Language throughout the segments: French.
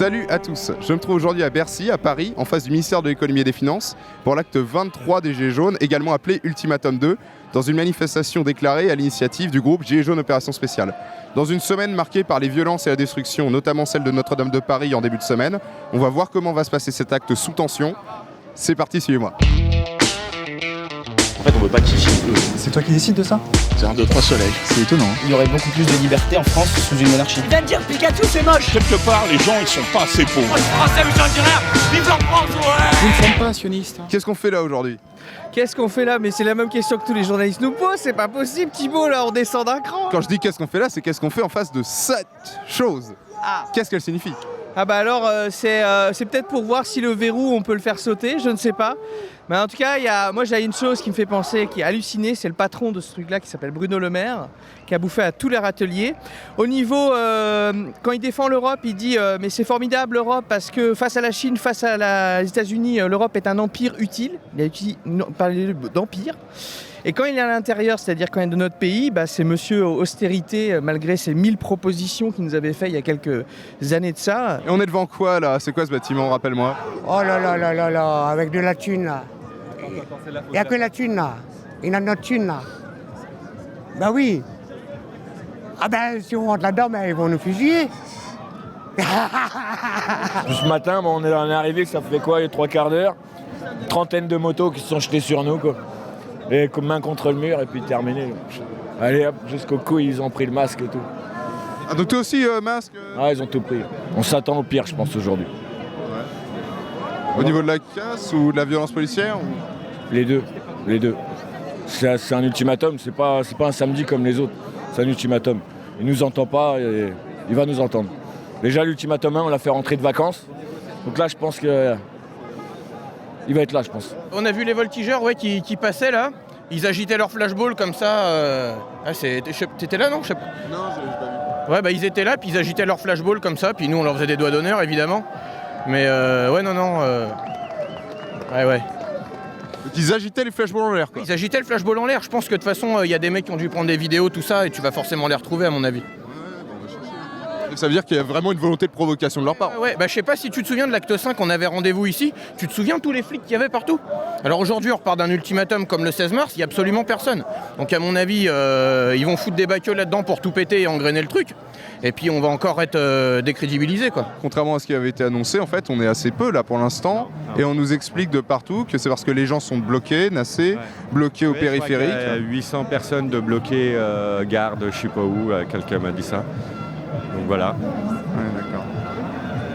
Salut à tous, je me trouve aujourd'hui à Bercy, à Paris, en face du ministère de l'économie et des finances, pour l'acte 23 des Gilets jaunes, également appelé Ultimatum 2, dans une manifestation déclarée à l'initiative du groupe Gilets jaunes Opération Spéciale. Dans une semaine marquée par les violences et la destruction, notamment celle de Notre-Dame de Paris en début de semaine, on va voir comment va se passer cet acte sous tension. C'est parti, suivez-moi. En fait, on veut pas qu'ils filment eux. C'est toi qui décides de ça? C'est un 2-3 soleil. C'est étonnant. Il y aurait beaucoup plus de liberté en France sous une monarchie. Viens de dire Pikachu, c'est moche. Quelque part, les gens, ils sont pas assez pauvres. Moi, je suis français, mais j'en dis rien. Vive la France, ouais. Vous ne sommes pas sioniste. Qu'est-ce qu'on fait là aujourd'hui? Qu'est-ce qu'on fait là? Mais c'est la même question que tous les journalistes nous posent, c'est pas possible Thibaut, là on descend d'un cran. Quand je dis qu'est-ce qu'on fait là, c'est qu'est-ce qu'on fait en face de cette chose. Qu'est-ce qu'elle signifie? Ah bah alors c'est peut-être pour voir si le verrou on peut le faire sauter, je ne sais pas. Mais en tout cas, moi j'ai une chose qui me fait penser, qui est hallucinée, c'est le patron de ce truc-là qui s'appelle Bruno Le Maire, qui a bouffé à tous les râteliers. Au niveau, quand il défend l'Europe, il dit mais c'est formidable l'Europe parce que face à la Chine, face à les États-Unis, l'Europe est un empire utile. Il a parlé d'empire. Et quand il est à l'intérieur, c'est-à-dire quand il est de notre pays, bah, c'est monsieur austérité, malgré ses 1000 propositions qu'il nous avait fait il y a quelques années de ça. Et on est devant quoi là? C'est quoi ce bâtiment, rappelle-moi? Oh là là là là là, avec de la thune là. Il n'y a que la thune là. Il y a notre thune là. Ben oui. Ah ben si on rentre là-dedans, ben, ils vont nous fusiller. Ce matin, on est arrivé, ça fait quoi, les 3 quarts d'heure? Trentaine de motos qui se sont jetées sur nous, quoi. Et comme main contre le mur, et puis terminé. Allez hop, jusqu'au cou, ils ont pris le masque et tout. Ah donc toi aussi, masque Ah, ils ont tout pris. On s'attend au pire, je pense, aujourd'hui. Au niveau de la casse ou de la violence policière ou... Les deux. C'est un ultimatum, c'est pas un samedi comme les autres. C'est un ultimatum. Il nous entend pas, et il va nous entendre. Déjà, l'ultimatum 1, on l'a fait rentrer de vacances. Donc là, je pense que... il va être là, je pense. On a vu les voltigeurs qui passaient là. Ils agitaient leur flashball comme ça. T'étais là, non? Non, je l'ai pas vu. Ouais, bah ils étaient là, puis ils agitaient leur flashball comme ça. Puis nous, on leur faisait des doigts d'honneur, évidemment. Mais ouais, non. Ouais. Donc ils agitaient les flashballs en l'air quoi. Ils agitaient le flashball en l'air. Je pense que de toute façon, il y a des mecs qui ont dû prendre des vidéos, tout ça, et tu vas forcément les retrouver, à mon avis. Ça veut dire qu'il y a vraiment une volonté de provocation de leur part. Ouais, bah je sais pas si tu te souviens de l'acte 5, on avait rendez-vous ici. Tu te souviens tous les flics qu'il y avait partout? Alors aujourd'hui, on repart d'un ultimatum comme le 16 mars, il y a absolument personne. Donc à mon avis, ils vont foutre des baqueux là-dedans pour tout péter et engrainer le truc. Et puis on va encore être décrédibilisé, quoi. Contrairement à ce qui avait été annoncé, en fait, on est assez peu là pour l'instant. Et on nous explique de partout que c'est parce que les gens sont bloqués, nassés, bloqués au périphérique. Il y a 800 personnes de bloqués, garde, je sais pas où, quelqu'un m'a dit ça. Donc voilà. Ouais, d'accord.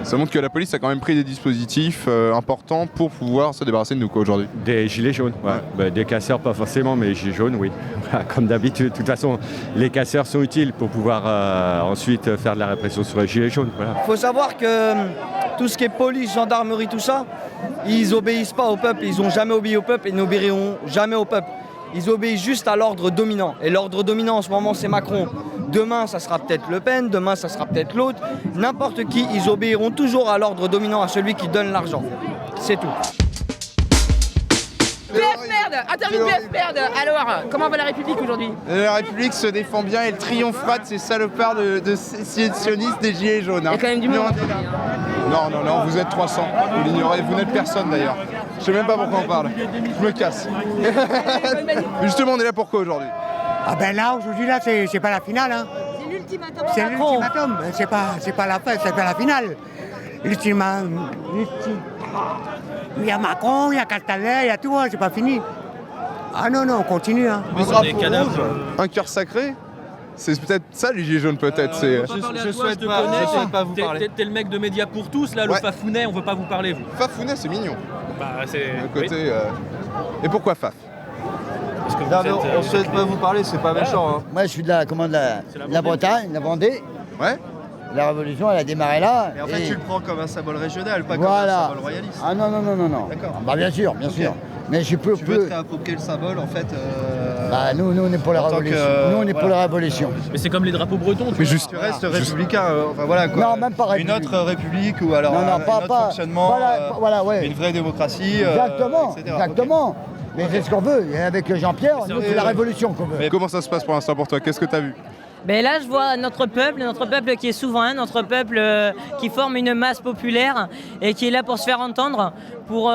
Ça montre que la police a quand même pris des dispositifs importants pour pouvoir se débarrasser de nous quoi aujourd'hui. Des gilets jaunes, ouais. Bah, des casseurs pas forcément, mais gilets jaunes, oui. Comme d'habitude. De toute façon, les casseurs sont utiles pour pouvoir ensuite faire de la répression sur les gilets jaunes. Voilà. Faut savoir que tout ce qui est police, gendarmerie, tout ça, ils obéissent pas au peuple, ils ont jamais obéi au peuple et n'obéiront jamais au peuple. Ils obéissent juste à l'ordre dominant. Et l'ordre dominant en ce moment, c'est Macron. Demain, ça sera peut-être Le Pen, demain, ça sera peut-être l'autre. N'importe qui, ils obéiront toujours à l'ordre dominant, à celui qui donne l'argent. C'est tout. PF merde. Interview PF merde. Alors, comment va la République aujourd'hui? La République se défend bien et elle triomphera de ces salopards de sionistes des Gilets jaunes. Il y a quand même du monde. Non, vous êtes 300. Vous l'ignorez, vous n'êtes personne d'ailleurs. Je sais même pas pourquoi on parle. Je me casse. Justement, on est là pourquoi aujourd'hui? Ah ben là, aujourd'hui, là, c'est pas la finale. Hein. C'est l'ultimatum. C'est l'ultimatum. C'est pas la fin, c'est pas la finale. L'ultimatum. Il y a Macron, il y a Castaner, il y a tout, hein, c'est pas fini. Ah non, on continue. Hein. Un cœur sacré? C'est peut-être ça les gilets jaunes peut-être. Je souhaite pas vous parler. T'es le mec de Média pour tous, là, le Fafounet, on veut pas vous parler, vous. Fafounet, c'est mignon. Bah, c'est... D'un côté, Et pourquoi Faf? Parce que On souhaite pas vous parler, c'est pas méchant. Hein. Moi, je suis de la Bretagne, la Vendée. Ouais. La révolution, elle a démarré là. Mais en fait, tu le prends comme un symbole régional, pas voilà. comme un symbole royaliste. Ah non. D'accord. Bah bien sûr. Mais je peux. Tu veux te réapproprier le symbole en fait. Bah nous on est pour la révolution. Nous on est pour la révolution. Mais c'est comme les drapeaux bretons. Mais juste. Tu restes républicain. Enfin voilà quoi. Non, même pas républicain. Une autre république ou alors un autre fonctionnement. Voilà, ouais. Une vraie démocratie. Exactement. Okay. Mais c'est ce qu'on veut. Et avec Jean-Pierre, nous c'est la révolution qu'on veut. Mais comment ça se passe pour l'instant pour toi? Qu'est-ce que tu as vu? Ben là, je vois notre peuple qui est souverain, notre peuple qui forme une masse populaire et qui est là pour se faire entendre, pour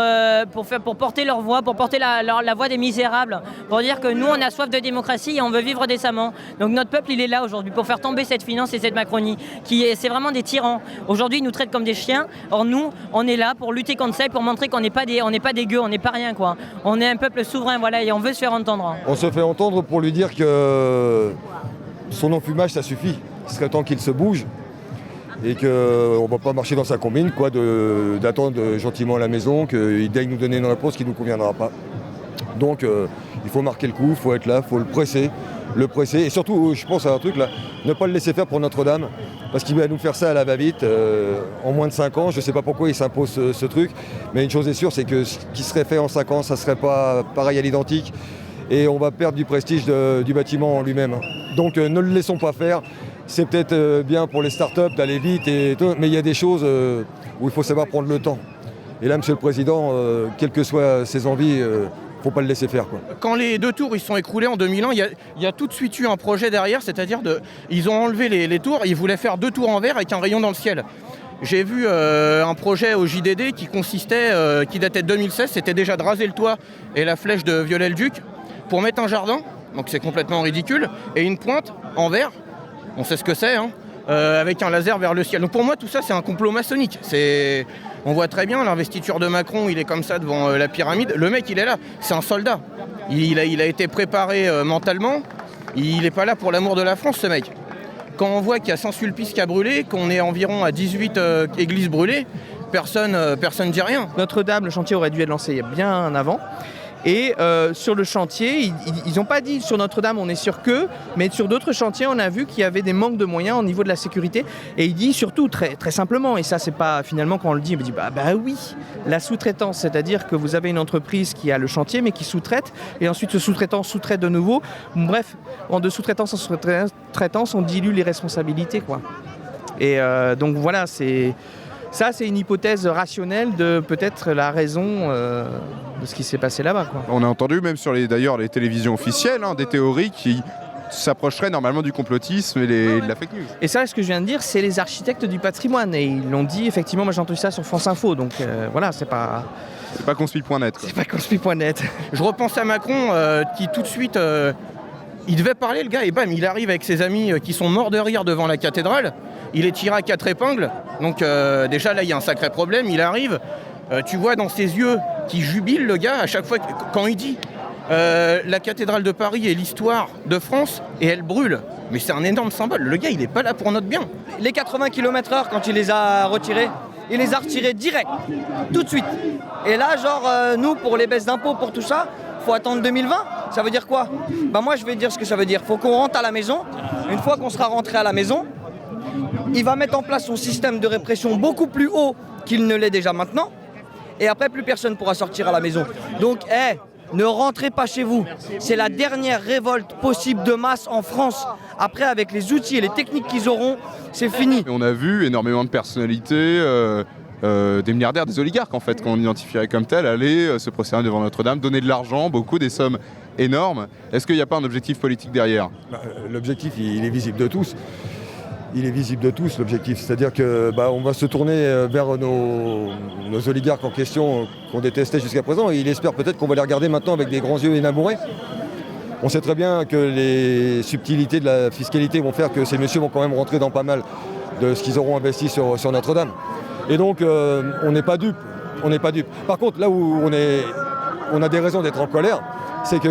porter leur voix, pour porter la voix des misérables, pour dire que nous, on a soif de démocratie et on veut vivre décemment. Donc notre peuple, il est là aujourd'hui pour faire tomber cette finance et cette Macronie, c'est vraiment des tyrans. Aujourd'hui, ils nous traitent comme des chiens. Or nous, on est là pour lutter contre ça et pour montrer qu'on n'est pas des gueux, on n'est pas rien, quoi. On est un peuple souverain, voilà, et on veut se faire entendre. On se fait entendre pour lui dire que son enfumage, ça suffit. Il serait temps qu'il se bouge et qu'on ne va pas marcher dans sa combine, quoi, d'attendre gentiment à la maison, qu'il daigne nous donner une réponse qui ne nous conviendra pas. Donc il faut marquer le coup, il faut être là, il faut le presser. Et surtout, je pense à un truc là, ne pas le laisser faire pour Notre-Dame, parce qu'il va nous faire ça à la va-vite en moins de 5 ans. Je ne sais pas pourquoi il s'impose ce truc, mais une chose est sûre, c'est que ce qui serait fait en 5 ans, ça ne serait pas pareil à l'identique. Et on va perdre du prestige du bâtiment en lui-même. Donc ne le laissons pas faire. C'est peut-être bien pour les startups d'aller vite, mais il y a des choses où il faut savoir prendre le temps. Et là, Monsieur le Président, quelles que soient ses envies, il ne faut pas le laisser faire, quoi. Quand les 2 tours ils sont écroulés en 2001, il y a tout de suite eu un projet derrière, c'est-à-dire ils ont enlevé les tours, ils voulaient faire 2 tours en verre avec un rayon dans le ciel. J'ai vu un projet au JDD qui datait de 2016, c'était déjà de raser le toit et la flèche de Viollet-le-Duc pour mettre un jardin, donc c'est complètement ridicule, et une pointe en verre, on sait ce que c'est, avec un laser vers le ciel. Donc pour moi tout ça c'est un complot maçonnique. On voit très bien l'investiture de Macron, il est comme ça devant la pyramide, le mec il est là, c'est un soldat. Il a été préparé mentalement, il n'est pas là pour l'amour de la France ce mec. Quand on voit qu'il y a Saint-Sulpice qui a brûlé, qu'on est environ à 18 églises brûlées, personne ne dit rien. Notre-Dame, le chantier aurait dû être lancé bien avant. Et sur le chantier, ils n'ont pas dit sur Notre-Dame on est sûr que, mais sur d'autres chantiers on a vu qu'il y avait des manques de moyens au niveau de la sécurité. Et il dit surtout très, très simplement, et ça c'est pas finalement quand on le dit, il dit bah oui, la sous-traitance, c'est-à-dire que vous avez une entreprise qui a le chantier mais qui sous-traite, et ensuite ce sous-traitant sous-traite de nouveau. Bref, de sous-traitance en sous-traitance on dilue les responsabilités, quoi. Et donc voilà, c'est une hypothèse rationnelle de peut-être la raison de ce qui s'est passé là-bas, quoi. On a entendu même sur les télévisions officielles des théories qui s'approcheraient normalement du complotisme et de la fake news. Et ça, ce que je viens de dire, c'est les architectes du patrimoine. Et ils l'ont dit, effectivement, moi j'ai entendu ça sur France Info. Donc voilà, c'est pas... C'est pas conspi.net. C'est pas conspi.net. Je repense à Macron qui tout de suite... il devait parler le gars et bam, il arrive avec ses amis qui sont morts de rire devant la cathédrale. Il est tiré à 4 épingles. Donc déjà là, il y a un sacré problème. Il arrive, tu vois dans ses yeux qui jubile le gars à chaque fois quand il dit la cathédrale de Paris est l'histoire de France et elle brûle. Mais c'est un énorme symbole. Le gars, il n'est pas là pour notre bien. Les 80 km/h, quand il les a retirés, il les a retirés direct, tout de suite. Et là, nous, pour les baisses d'impôts, pour tout ça, faut attendre 2020. Ça veut dire quoi? Moi, je vais dire ce que ça veut dire. Faut qu'on rentre à la maison. Une fois qu'on sera rentré à la maison, il va mettre en place son système de répression beaucoup plus haut qu'il ne l'est déjà maintenant. Et après, plus personne ne pourra sortir à la maison. Donc, ne rentrez pas chez vous. C'est la dernière révolte possible de masse en France. Après, avec les outils et les techniques qu'ils auront, c'est fini. On a vu énormément de personnalités, des milliardaires, des oligarques en fait, qu'on identifierait comme tels, aller se prosterner devant Notre-Dame, donner de l'argent, des sommes énormes. Est-ce qu'il n'y a pas un objectif politique derrière? L'objectif, il est visible de tous. Il est visible de tous, l'objectif. C'est-à-dire que on va se tourner vers nos oligarques en question qu'on détestait jusqu'à présent, et il espère peut-être qu'on va les regarder maintenant avec des grands yeux énamourés. On sait très bien que les subtilités de la fiscalité vont faire que ces messieurs vont quand même rentrer dans pas mal de ce qu'ils auront investi sur Notre-Dame. Et donc, on n'est pas dupes. Par contre, là où on a des raisons d'être en colère, c'est que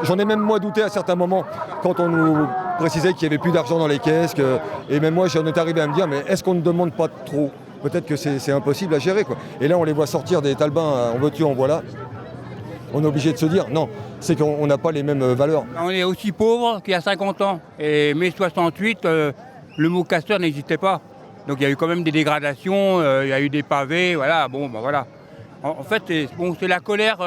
j'en ai même moi douté à certains moments, quand on nous précisait qu'il n'y avait plus d'argent dans les caisses, et même moi j'en étais arrivé à me dire, mais est-ce qu'on ne demande pas trop? Peut-être que c'est impossible à gérer, quoi. Et là on les voit sortir des talbins, en veux-tu, en voilà. On est obligé de se dire, non, c'est qu'on n'a pas les mêmes valeurs. On est aussi pauvre qu'il y a 50 ans. Et mai 68, le mot casseur n'existait pas. Donc il y a eu quand même des dégradations, il y a eu des pavés, voilà, voilà. En fait, c'est la colère,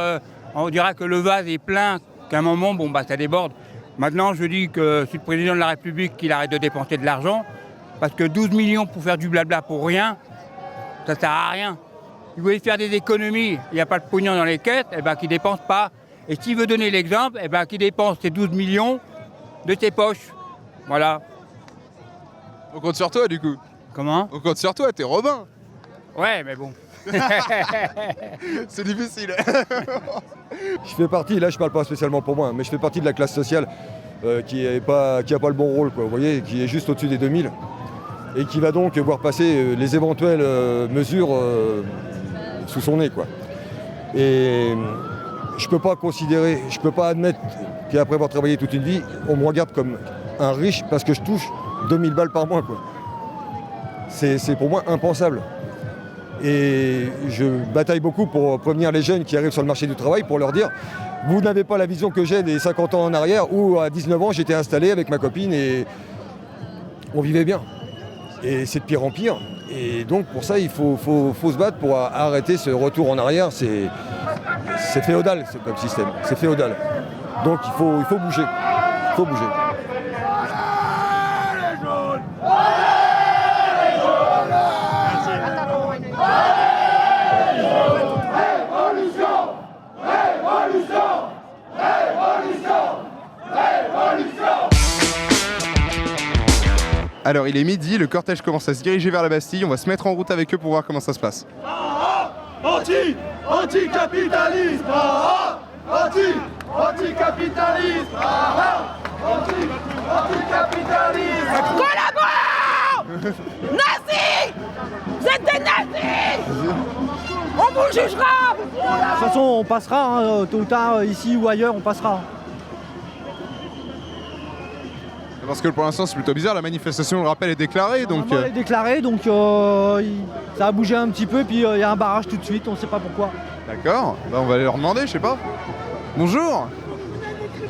on dira que le vase est plein, qu'à un moment, ça déborde. Maintenant, je dis que si le président de la République, qu'il arrête de dépenser de l'argent, parce que 12 millions pour faire du blabla pour rien, ça ne sert à rien. Il voulait faire des économies, il n'y a pas de pognon dans les caisses, qu'il ne dépense pas. Et s'il veut donner l'exemple, qu'il dépense ces 12 millions de ses poches. Voilà. On compte sur toi du coup. Comment? On compte sur toi, t'es Robin. Ouais, mais bon. C'est difficile. Je fais partie, là je parle pas spécialement pour moi, mais je fais partie de la classe sociale qui a pas le bon rôle, quoi, vous voyez, qui est juste au-dessus des 2000 et qui va donc voir passer les éventuelles mesures sous son nez, quoi. Et je peux pas admettre qu'après avoir travaillé toute une vie, on me regarde comme un riche parce que je touche 2000 balles par mois, quoi. C'est pour moi impensable. Et je bataille beaucoup pour prévenir les jeunes qui arrivent sur le marché du travail pour leur dire vous n'avez pas la vision que j'ai des 50 ans en arrière où à 19 ans j'étais installé avec ma copine et on vivait bien. Et c'est de pire en pire. Et donc pour ça il faut se battre pour arrêter ce retour en arrière. C'est féodal comme système, c'est féodal. Donc il faut bouger. Il faut bouger. Alors il est midi, le cortège commence à se diriger vers la Bastille, on va se mettre en route avec eux pour voir comment ça se passe. Anti-capitalisme, anti-capitalisme, anti-capitalisme. Collabore! Nazis! Vous êtes des nazis! On vous jugera! De toute façon, on passera, hein, tôt ou tard, ici ou ailleurs, on passera. Parce que pour l'instant c'est plutôt bizarre, la manifestation, on le rappelle, est déclarée. Donc, elle est déclarée, donc ça a bougé un petit peu, puis il y a un barrage tout de suite, on ne sait pas pourquoi. D'accord, bah, on va aller leur demander, je sais pas. Bonjour.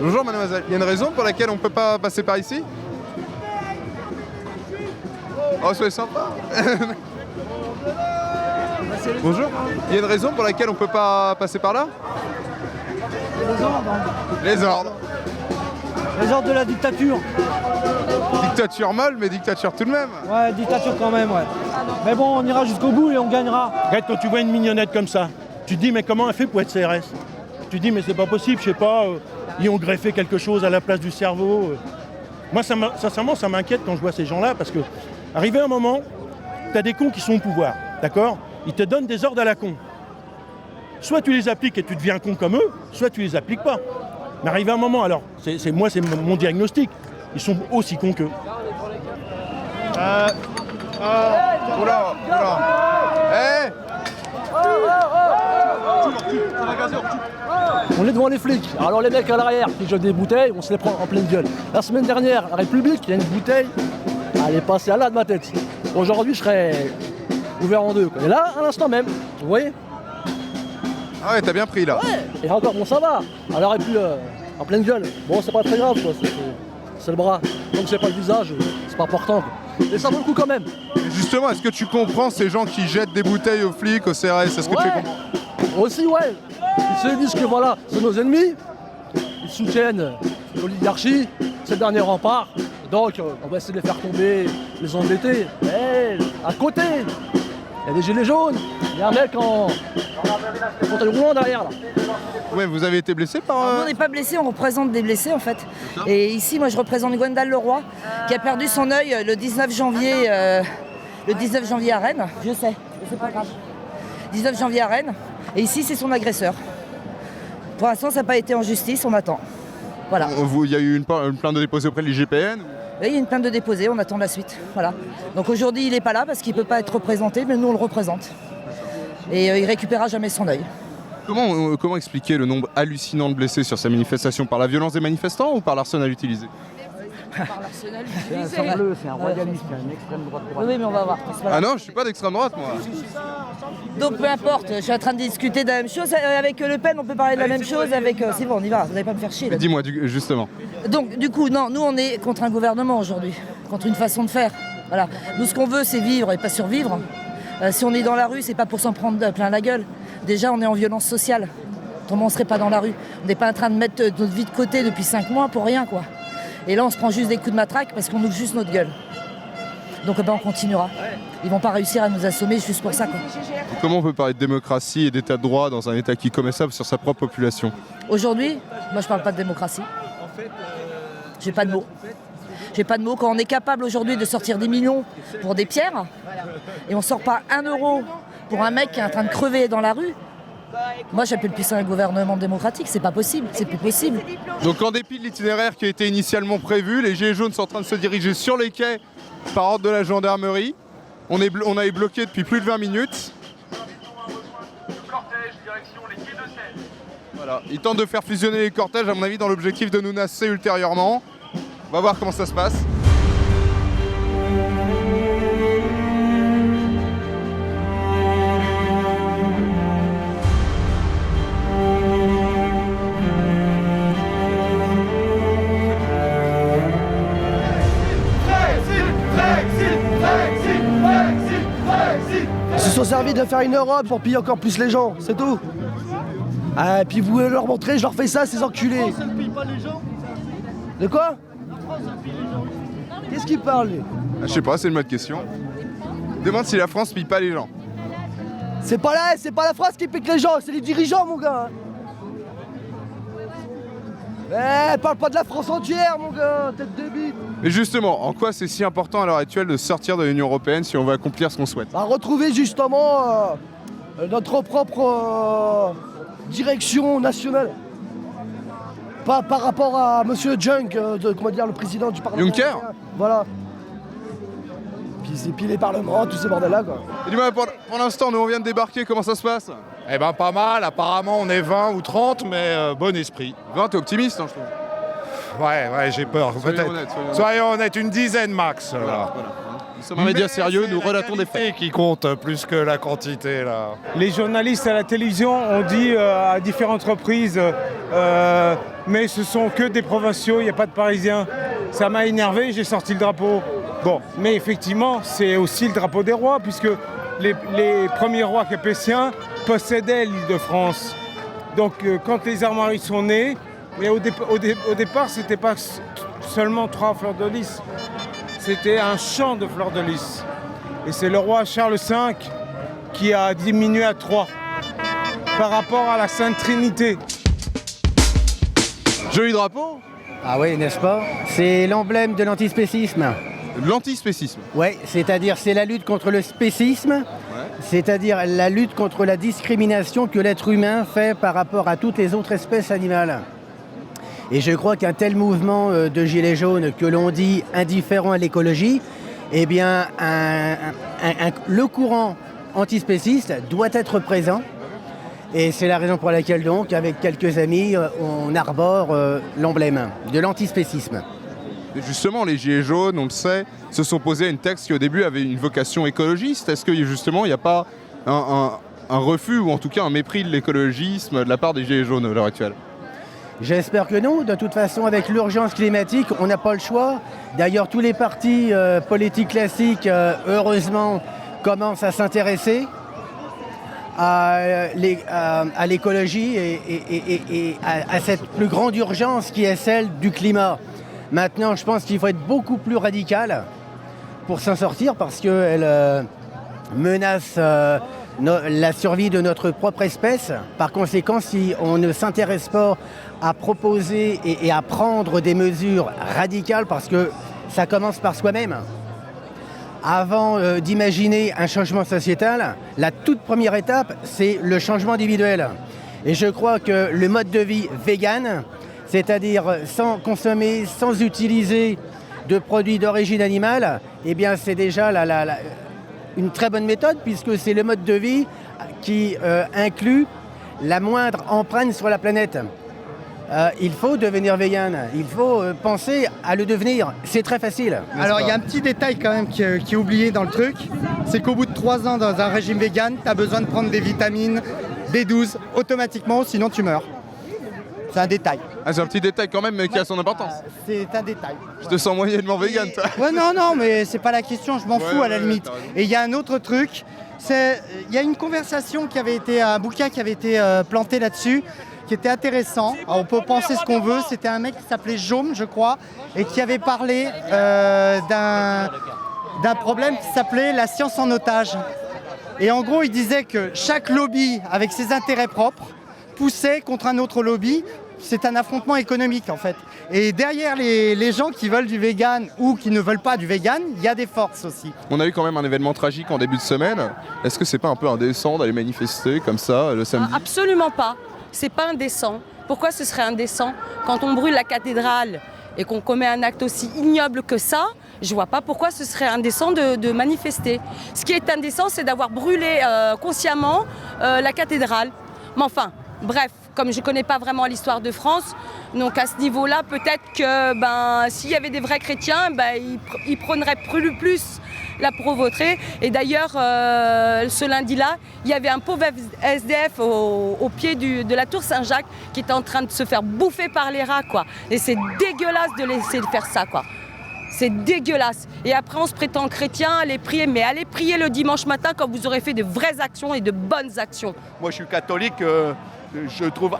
Bonjour mademoiselle, il y a une raison pour laquelle on peut pas passer par ici? Oh, soyez sympa. Bonjour, il y a une raison pour laquelle on peut pas passer par là? Les ordres. Les ordres. Les ordres de la dictature. Dictature molle, mais dictature tout de même. Ouais, dictature quand même, ouais. Mais bon, on ira jusqu'au bout et on gagnera. Regarde, quand tu vois une mignonnette comme ça, tu te dis mais comment elle fait pour être CRS? Tu te dis mais c'est pas possible, je sais pas, ils ont greffé quelque chose à la place du cerveau. Moi, sincèrement, ça m'inquiète quand je vois ces gens-là, parce que, arrivé un moment, t'as des cons qui sont au pouvoir, d'accord? Ils te donnent des ordres à la con. Soit tu les appliques et tu deviens con comme eux, soit tu les appliques pas. Mais arrivé un moment, alors, c'est mon diagnostic, ils sont aussi cons qu'eux. Oula. Hey! On est devant les flics. Alors les mecs à l'arrière qui jettent des bouteilles, on se les prend en pleine gueule. La semaine dernière, à la République, il y a une bouteille, elle est passée à là de ma tête. Aujourd'hui, je serais ouvert en deux, quoi. Et là, à l'instant même, vous voyez? Ah ouais, t'as bien pris là. Ouais, et encore, bon, ça va. Alors, et puis, en pleine gueule, bon, c'est pas très grave, quoi. C'est le bras. Donc, c'est pas le visage, c'est pas important, quoi. Et ça vaut le coup quand même. Et justement, est-ce que tu comprends ces gens qui jettent des bouteilles aux flics, au CRS? Est-ce que tu les comprends? Aussi, ouais. Ils se disent que voilà, c'est nos ennemis. Ils soutiennent l'oligarchie, c'est le dernier rempart. Donc, on va essayer de les faire tomber, les embêter. Mais à côté, il y a des gilets jaunes. Il y a un mec en fauteuil roulant derrière, là. Ouais, vous avez été blessé par... On n'est pas blessé, on représente des blessés en fait. Et ici, moi je représente Gwendal Leroy, qui a perdu son œil le 19 janvier à Rennes. Je sais, c'est pas grave. 19 janvier à Rennes. Et ici, c'est son agresseur. Pour l'instant, ça n'a pas été en justice, on attend. Voilà. Il y a eu une plainte de déposée auprès de l'IGPN? Oui, il y a une plainte de déposée, on attend la suite. Voilà. Donc aujourd'hui, il n'est pas là parce qu'il ne peut pas être représenté, mais nous, on le représente. Et il ne récupérera jamais son œil. Comment expliquer le nombre hallucinant de blessés sur ces manifestations? Par la violence des manifestants ou par l'arsenal utilisé? Par l'arsenal utilisé. C'est un bleu, c'est un royaliste, une extrême droite. Oui, mais on va voir. Ah non, je suis pas d'extrême droite, moi. Donc peu importe, je suis en train de discuter de la même chose. Avec Le Pen, on peut parler de la même chose. C'est bon, on y va, vous n'allez pas me faire chier. Dis-moi, justement. Donc du coup, non, nous on est contre un gouvernement aujourd'hui, contre une façon de faire. Voilà. Nous, ce qu'on veut, c'est vivre et pas survivre. Si on est dans la rue, c'est pas pour s'en prendre plein la gueule. Déjà, on est en violence sociale. Autrement, on serait pas dans la rue. On n'est pas en train de mettre notre vie de côté depuis 5 mois pour rien, quoi. Et là, on se prend juste des coups de matraque parce qu'on ouvre juste notre gueule. Donc, on continuera. Ils vont pas réussir à nous assommer juste pour ça, quoi. Comment on peut parler de démocratie et d'état de droit dans un état qui commet ça sur sa propre population? Aujourd'hui, moi, je parle pas de démocratie. J'ai pas de mots. J'ai pas de mots. Quand on est capable aujourd'hui de sortir des millions pour des pierres, et on sort pas 1 euro pour un mec qui est en train de crever dans la rue, moi j'appelle plus ça un gouvernement démocratique, c'est pas possible, c'est plus possible. Donc en dépit de l'itinéraire qui a été initialement prévu, les gilets jaunes sont en train de se diriger sur les quais par ordre de la gendarmerie. On a été bloqué depuis plus de 20 minutes. Voilà. Ils tentent de faire fusionner les cortèges, à mon avis, dans l'objectif de nous nasser ultérieurement. On va voir comment ça se passe. Ils se sont servis de faire une Europe pour piller encore plus les gens, c'est tout. Ah, et puis vous voulez leur montrer, je leur fais ça, ces enculés. La France, elle pille pas les gens. De quoi? La France, elle pille les gens. Qu'est-ce qu'ils parlent? Je sais pas, c'est une bonne question. Demande si la France pille pas les gens. C'est pas la France qui pique les gens, c'est les dirigeants, mon gars. Parle pas de la France entière, mon gars, tête de bite. Mais justement, en quoi c'est si important à l'heure actuelle de sortir de l'Union Européenne si on veut accomplir ce qu'on souhaite? Retrouver justement notre propre direction nationale. Pas par rapport à Monsieur Junk, le président du Parlement. Juncker. Voilà. Puis les parlements, tous ces bordels-là, quoi. Et dis-moi, pour l'instant, nous on vient de débarquer, comment ça se passe? Eh ben pas mal, apparemment on est 20 ou 30, mais bon esprit. 20, t'es optimiste, hein, je trouve. Ouais, j'ai peur. Soyons honnêtes, une dizaine max. Voilà. Nous sommes un média sérieux, nous relatons des faits. Qui compte plus que la quantité, là. Les journalistes à la télévision ont dit à différentes reprises mais ce sont que des provinciaux, il n'y a pas de Parisiens. Ça m'a énervé, j'ai sorti le drapeau. Bon, mais effectivement, c'est aussi le drapeau des rois, puisque les premiers rois capétiens possédaient l'Île-de-France. Donc quand les armoiries sont nées, mais au départ, c'était pas seulement 3 fleurs de lys, c'était un champ de fleurs de lys. Et c'est le roi Charles V qui a diminué à 3 par rapport à la Sainte Trinité. Joli drapeau. Ah oui, n'est-ce pas? C'est l'emblème de l'antispécisme. L'antispécisme? Oui, c'est-à-dire c'est la lutte contre le spécisme, c'est-à-dire la lutte contre la discrimination que l'être humain fait par rapport à toutes les autres espèces animales. Et je crois qu'un tel mouvement de gilets jaunes que l'on dit indifférent à l'écologie, eh bien le courant antispéciste doit être présent. Et c'est la raison pour laquelle donc, avec quelques amis, on arbore l'emblème de l'antispécisme. Et justement, les gilets jaunes, on le sait, se sont posés à une texte qui au début avait une vocation écologiste. Est-ce que justement, il n'y a pas un refus ou en tout cas un mépris de l'écologisme de la part des gilets jaunes à l'heure actuelle? J'espère que non. De toute façon, avec l'urgence climatique, on n'a pas le choix. D'ailleurs, tous les partis politiques classiques, heureusement, commencent à s'intéresser à l'écologie et à cette plus grande urgence qui est celle du climat. Maintenant, je pense qu'il faut être beaucoup plus radical pour s'en sortir parce qu'elle menace la survie de notre propre espèce. Par conséquent, si on ne s'intéresse pas à proposer et à prendre des mesures radicales, parce que ça commence par soi-même, avant d'imaginer un changement sociétal, la toute première étape, c'est le changement individuel. Et je crois que le mode de vie vegan, c'est-à-dire sans consommer, sans utiliser de produits d'origine animale, eh bien c'est déjà une très bonne méthode puisque c'est le mode de vie qui inclut la moindre empreinte sur la planète. Il faut devenir vegan, il faut penser à le devenir, c'est très facile. Alors il y a un petit détail quand même qui est oublié dans le truc, c'est qu'au bout de 3 ans dans un régime vegan, tu as besoin de prendre des vitamines B12 automatiquement, sinon tu meurs. C'est un détail. Ah, c'est un petit détail quand même, mais qui a son importance. C'est un détail. Je te sens moyennement vegan, toi. Ouais, non, mais c'est pas la question, je m'en fous à la limite. Et il y a un autre truc, il y a une conversation qui avait été, un bouquin qui avait été planté là-dessus, qui était intéressant. Alors, on peut penser ce qu'on veut, c'était un mec qui s'appelait Jaume, je crois, et qui avait parlé d'un problème qui s'appelait la science en otage. Et en gros, il disait que chaque lobby, avec ses intérêts propres, poussé contre un autre lobby. C'est un affrontement économique en fait. Et derrière les gens qui veulent du vegan ou qui ne veulent pas du vegan, il y a des forces aussi. On a eu quand même un événement tragique en début de semaine. Est-ce que c'est pas un peu indécent d'aller manifester comme ça le samedi? Absolument pas. C'est pas indécent. Pourquoi ce serait indécent? Quand on brûle la cathédrale et qu'on commet un acte aussi ignoble que ça, je vois pas pourquoi ce serait indécent de manifester. Ce qui est indécent, c'est d'avoir brûlé consciemment la cathédrale. Mais enfin, bref, comme je connais pas vraiment l'histoire de France, donc à ce niveau-là, peut-être que s'il y avait des vrais chrétiens, ils prôneraient plus la pauvreté. Et d'ailleurs, ce lundi-là, il y avait un pauvre SDF au pied de la tour Saint-Jacques qui était en train de se faire bouffer par les rats, quoi. Et c'est dégueulasse de laisser faire ça, quoi. C'est dégueulasse. Et après, on se prétend chrétien, allez prier. Mais allez prier le dimanche matin quand vous aurez fait de vraies actions et de bonnes actions. Moi, je suis catholique, je trouve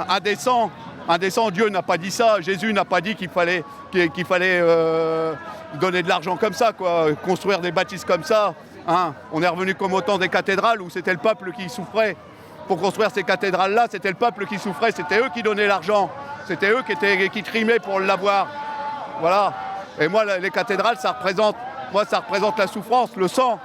indécent. Indécent, Dieu n'a pas dit ça. Jésus n'a pas dit qu'il fallait donner de l'argent comme ça, quoi. Construire des bâtisses comme ça. Hein. On est revenu comme au temps des cathédrales où c'était le peuple qui souffrait. Pour construire ces cathédrales-là, c'était le peuple qui souffrait. C'était eux qui donnaient l'argent. C'était eux qui trimaient pour l'avoir. Voilà. Et moi, les cathédrales, ça représente la souffrance, le sang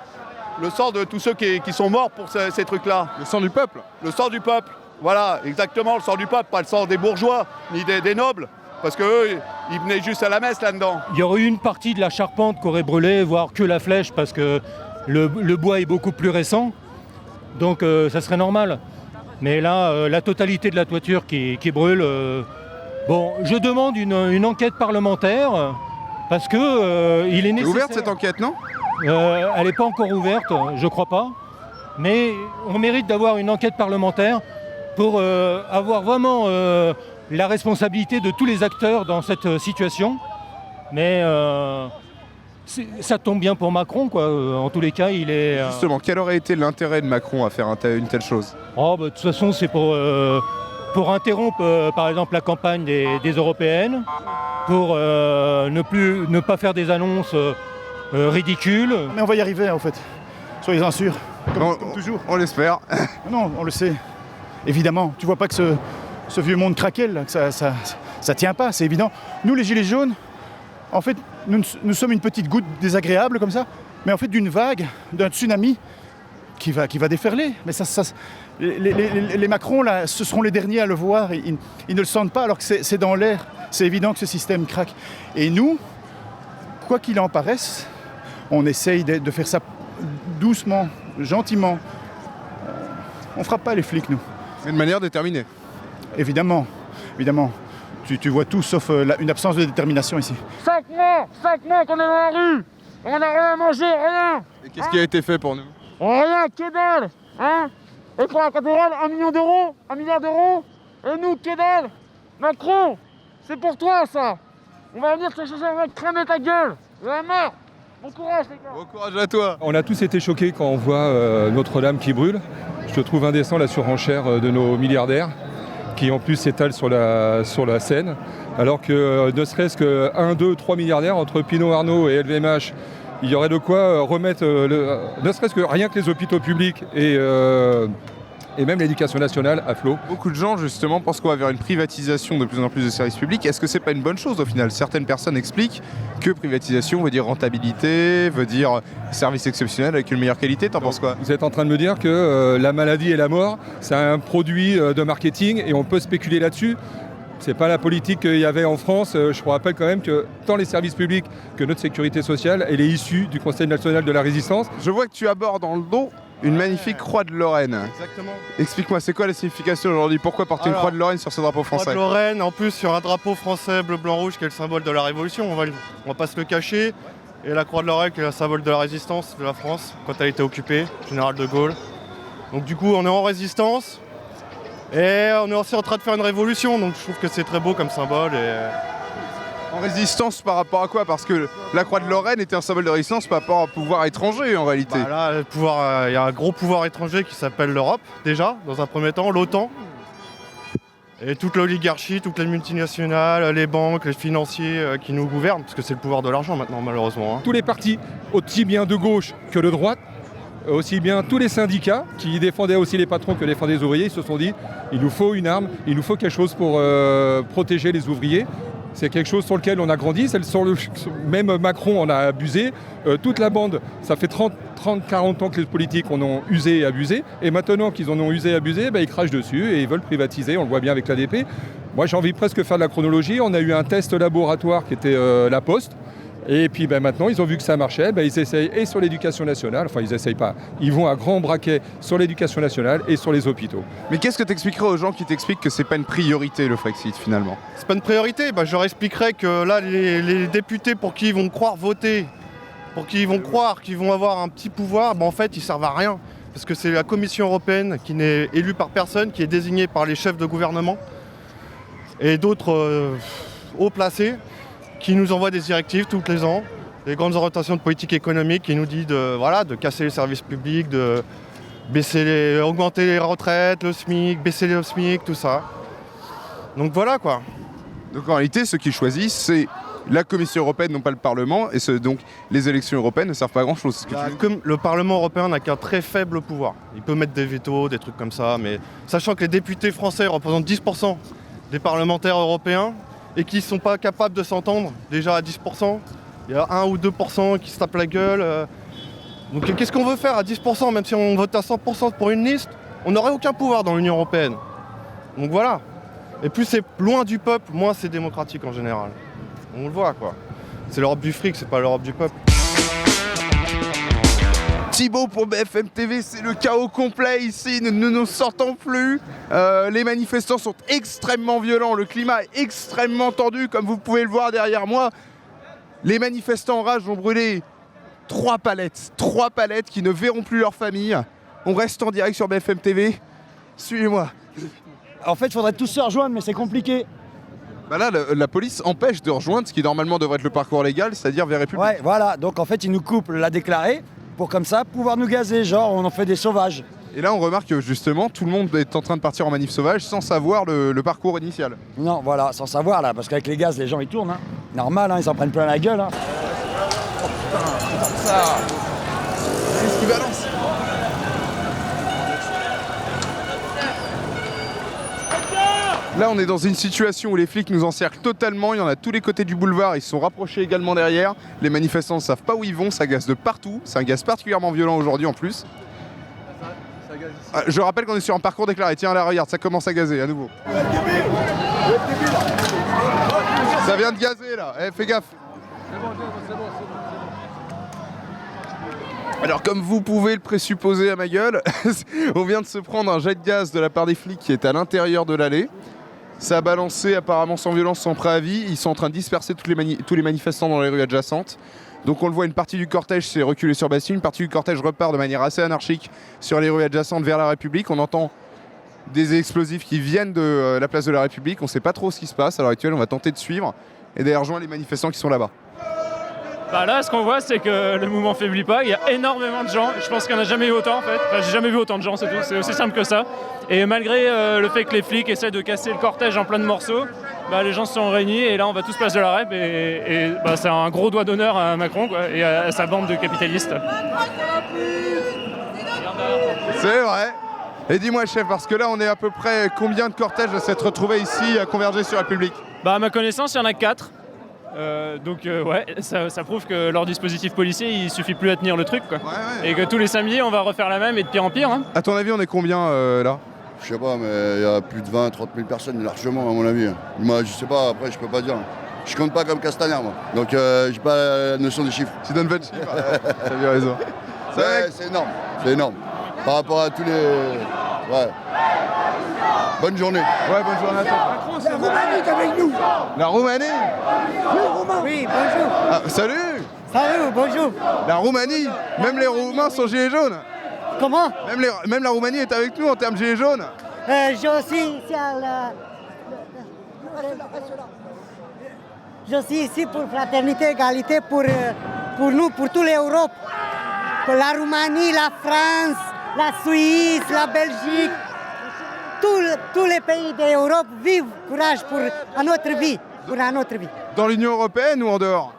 de tous ceux qui sont morts pour ces trucs-là. Le sang du peuple. Le sang du peuple, voilà, exactement, le sang du peuple, pas le sang des bourgeois, ni des nobles, parce qu'eux, ils venaient juste à la messe là-dedans. Il y aurait eu une partie de la charpente qui aurait brûlé, voire que la flèche, parce que le bois est beaucoup plus récent, donc ça serait normal. Mais là, la totalité de la toiture qui brûle, bon, je demande une enquête parlementaire. Parce que il est nécessaire. C'est ouverte cette enquête, non? Elle n'est pas encore ouverte, je crois pas. Mais on mérite d'avoir une enquête parlementaire pour avoir vraiment la responsabilité de tous les acteurs dans cette situation. Mais ça tombe bien pour Macron, quoi. En tous les cas, il est. Justement, quel aurait été l'intérêt de Macron à faire une telle chose? De toute façon, c'est pour interrompre, par exemple, la campagne des européennes. Pour ne pas faire des annonces ridicules. Mais on va y arriver en fait, soyez-en sûrs, comme toujours. On l'espère. Non, on le sait, évidemment. Tu vois pas que ce vieux monde craquelle, là, que ça tient pas, c'est évident. Nous les gilets jaunes, en fait, nous sommes une petite goutte désagréable comme ça, mais en fait d'une vague, d'un tsunami qui va déferler. Mais les Macron, là, ce seront les derniers à le voir, ils ne le sentent pas alors que c'est dans l'air. C'est évident que ce système craque. Et nous, quoi qu'il en paraisse, on essaye de faire ça doucement, gentiment. On frappe pas les flics, nous. Mais de manière déterminée. Évidemment, évidemment. Tu vois tout sauf une absence de détermination ici. 5 mois qu'on est dans la rue. On n'a rien à manger, rien. Et qu'est-ce qui a été fait pour nous? Rien, que dalle. Hein? Et pour la cathédrale, 1 million d'euros, 1 milliard d'euros. Et nous, que dalle. Macron, c'est pour toi ça. On va venir te chercher, on va te cramer ta gueule. La mort. Bon courage les gars. Bon courage à toi. On a tous été choqués quand on voit Notre-Dame qui brûle. Je trouve indécent la surenchère de nos milliardaires qui en plus s'étalent sur la scène. Alors que ne serait-ce que 1, 2, 3 milliardaires entre Pinot Arnaud et LVMH, il y aurait de quoi remettre, ne serait-ce que rien que les hôpitaux publics et même l'éducation nationale à flot. Beaucoup de gens justement pensent qu'on va vers une privatisation de plus en plus de services publics. Est-ce que c'est pas une bonne chose au final? Certaines personnes expliquent que privatisation veut dire rentabilité, veut dire service exceptionnel avec une meilleure qualité. T'en penses quoi? Vous êtes en train de me dire que la maladie et la mort, c'est un produit de marketing et on peut spéculer là-dessus? C'est pas la politique qu'il y avait en France. Je vous rappelle quand même que tant les services publics que notre sécurité sociale, elle est issue du Conseil national de la résistance. Je vois que tu abordes dans le dos une magnifique croix de Lorraine. Exactement. Explique-moi, c'est quoi la signification aujourd'hui? Pourquoi porter une croix de Lorraine sur ce drapeau français? Croix de Lorraine, en plus sur un drapeau français bleu, blanc, rouge qui est le symbole de la Révolution, on va pas se le cacher. Et la croix de Lorraine qui est le symbole de la résistance de la France quand elle a été occupée, général de Gaulle. Donc du coup on est en résistance et on est aussi en train de faire une révolution, donc je trouve que c'est très beau comme symbole. En résistance par rapport à quoi? Parce que la croix de Lorraine était un symbole de résistance par rapport au pouvoir étranger en réalité. Là, il y a un gros pouvoir étranger qui s'appelle l'Europe, déjà, dans un premier temps, l'OTAN. Et toute l'oligarchie, toutes les multinationales, les banques, les financiers qui nous gouvernent, parce que c'est le pouvoir de l'argent maintenant, malheureusement. Tous les partis, aussi bien de gauche que de droite, aussi bien tous les syndicats qui défendaient aussi les patrons que défendaient les ouvriers, ils se sont dit il nous faut une arme, il nous faut quelque chose pour protéger les ouvriers. C'est quelque chose sur lequel on a grandi, même Macron en a abusé. Toute la bande, ça fait 30-40 ans que les politiques en ont usé et abusé. Et maintenant qu'ils en ont usé et abusé, ils crachent dessus et ils veulent privatiser, on le voit bien avec l'ADP. Moi j'ai envie presque de faire de la chronologie. On a eu un test laboratoire qui était la Poste. Et puis maintenant, ils ont vu que ça marchait, ils essayent et sur l'éducation nationale, enfin ils essayent pas, ils vont à grands braquets sur l'éducation nationale et sur les hôpitaux. Mais qu'est-ce que tu expliquerais aux gens qui t'expliquent que c'est pas une priorité le Frexit finalement? C'est pas une priorité, je leur expliquerai que là les députés pour qui ils vont croire voter, pour qui ils vont croire qu'ils vont avoir un petit pouvoir, en fait ils servent à rien. Parce que c'est la Commission européenne qui n'est élue par personne, qui est désignée par les chefs de gouvernement et d'autres hauts placés, qui nous envoie des directives tous les ans, des grandes orientations de politique économique, qui nous dit de casser les services publics, de augmenter les retraites, le SMIC, baisser le SMIC, tout ça. Donc voilà quoi. Donc en réalité, ceux qui choisissent, c'est la Commission européenne, non pas le Parlement, et donc les élections européennes ne servent pas à grand chose. Le Parlement européen n'a qu'un très faible pouvoir. Il peut mettre des vétos, des trucs comme ça, mais sachant que les députés français représentent 10% des parlementaires européens, et qui ne sont pas capables de s'entendre, déjà à 10%. Il y a 1 ou 2% qui se tapent la gueule. Donc qu'est-ce qu'on veut faire à 10%? Même si on vote à 100% pour une liste, on n'aurait aucun pouvoir dans l'Union européenne. Donc voilà. Et plus c'est loin du peuple, moins c'est démocratique en général. On le voit quoi. C'est l'Europe du fric, c'est pas l'Europe du peuple. Thibaut pour BFM TV, c'est le chaos complet ici, nous ne nous sortons plus. Les manifestants sont extrêmement violents, le climat est extrêmement tendu, comme vous pouvez le voir derrière moi. Les manifestants en rage ont brûlé 3 palettes qui ne verront plus leur famille. On reste en direct sur BFM TV, suivez-moi. En fait, il faudrait tous se rejoindre, mais c'est compliqué. Là, la police empêche de rejoindre ce qui normalement devrait être le parcours légal, c'est-à-dire vers République. Ouais, voilà, donc en fait, ils nous coupent la déclarée, pour comme ça pouvoir nous gazer, genre on en fait des sauvages. Et là on remarque que justement tout le monde est en train de partir en manif sauvage sans savoir le parcours initial. Non voilà, sans savoir là, parce qu'avec les gaz les gens ils tournent, normal, ils s'en prennent plein la gueule. Oh putain, ça. Qu'est-ce qui balance? Là on est dans une situation où les flics nous encerclent totalement, il y en a tous les côtés du boulevard, ils se sont rapprochés également derrière. Les manifestants ne savent pas où ils vont, ça gaze de partout, c'est un gaz particulièrement violent aujourd'hui en plus. Je rappelle qu'on est sur un parcours déclaré, tiens là regarde, ça commence à gazer à nouveau. Ça vient de gazer là, fais gaffe. Alors comme vous pouvez le présupposer à ma gueule, on vient de se prendre un jet de gaz de la part des flics qui est à l'intérieur de l'allée. Ça a balancé apparemment sans violence, sans préavis. Ils sont en train de disperser tous les manifestants dans les rues adjacentes. Donc on le voit, une partie du cortège s'est reculée sur Bastille, une partie du cortège repart de manière assez anarchique sur les rues adjacentes vers la République. On entend des explosifs qui viennent de la place de la République. On ne sait pas trop ce qui se passe à l'heure actuelle, on va tenter de suivre et d'aller rejoindre les manifestants qui sont là-bas. Là, ce qu'on voit, c'est que le mouvement faiblit pas. Il y a énormément de gens. Je pense qu'il n'y en a jamais eu autant, en fait. J'ai jamais vu autant de gens, c'est tout. C'est aussi simple que ça. Et malgré le fait que les flics essaient de casser le cortège en plein de morceaux, les gens se sont réunis et là, on va tous place de la Rep. Et c'est un gros doigt d'honneur à Macron quoi, et à sa bande de capitalistes. C'est vrai. Et dis-moi, chef, parce que là, on est à peu près combien de cortèges à s'être retrouvés ici à converger sur la République? À ma connaissance, il y en a 4. Ça prouve que leur dispositif policier, il suffit plus à tenir le truc quoi. Ouais. Et que tous les samedis on va refaire la même et de pire en pire. À ton avis on est combien là? Je sais pas, mais il y a plus de 20-30 000 personnes largement à mon avis. Moi je sais pas, après je peux pas dire. Je compte pas comme Castaner moi, donc j'ai pas la notion des chiffres. Tu donnes pas de chiffres? T'as bien raison. C'est énorme, c'est énorme. Par rapport à tous les... Ouais. Bonne journée. Ouais, bonne journée à toi. La Roumanie est avec nous. La Roumanie? Oui, Roumain. Oui, bonjour. Ah, salut. Salut, bonjour. La Roumanie, même les Roumains sont gilets jaunes. Comment? Même la Roumanie est avec nous en termes gilets jaunes. Je suis ici à la... Je suis ici pour fraternité, égalité, pour nous, pour toute l'Europe. Pour la Roumanie, la France, la Suisse, la Belgique. Tous les pays d'Europe vivent courage pour notre vie. Dans l'Union européenne ou en dehors?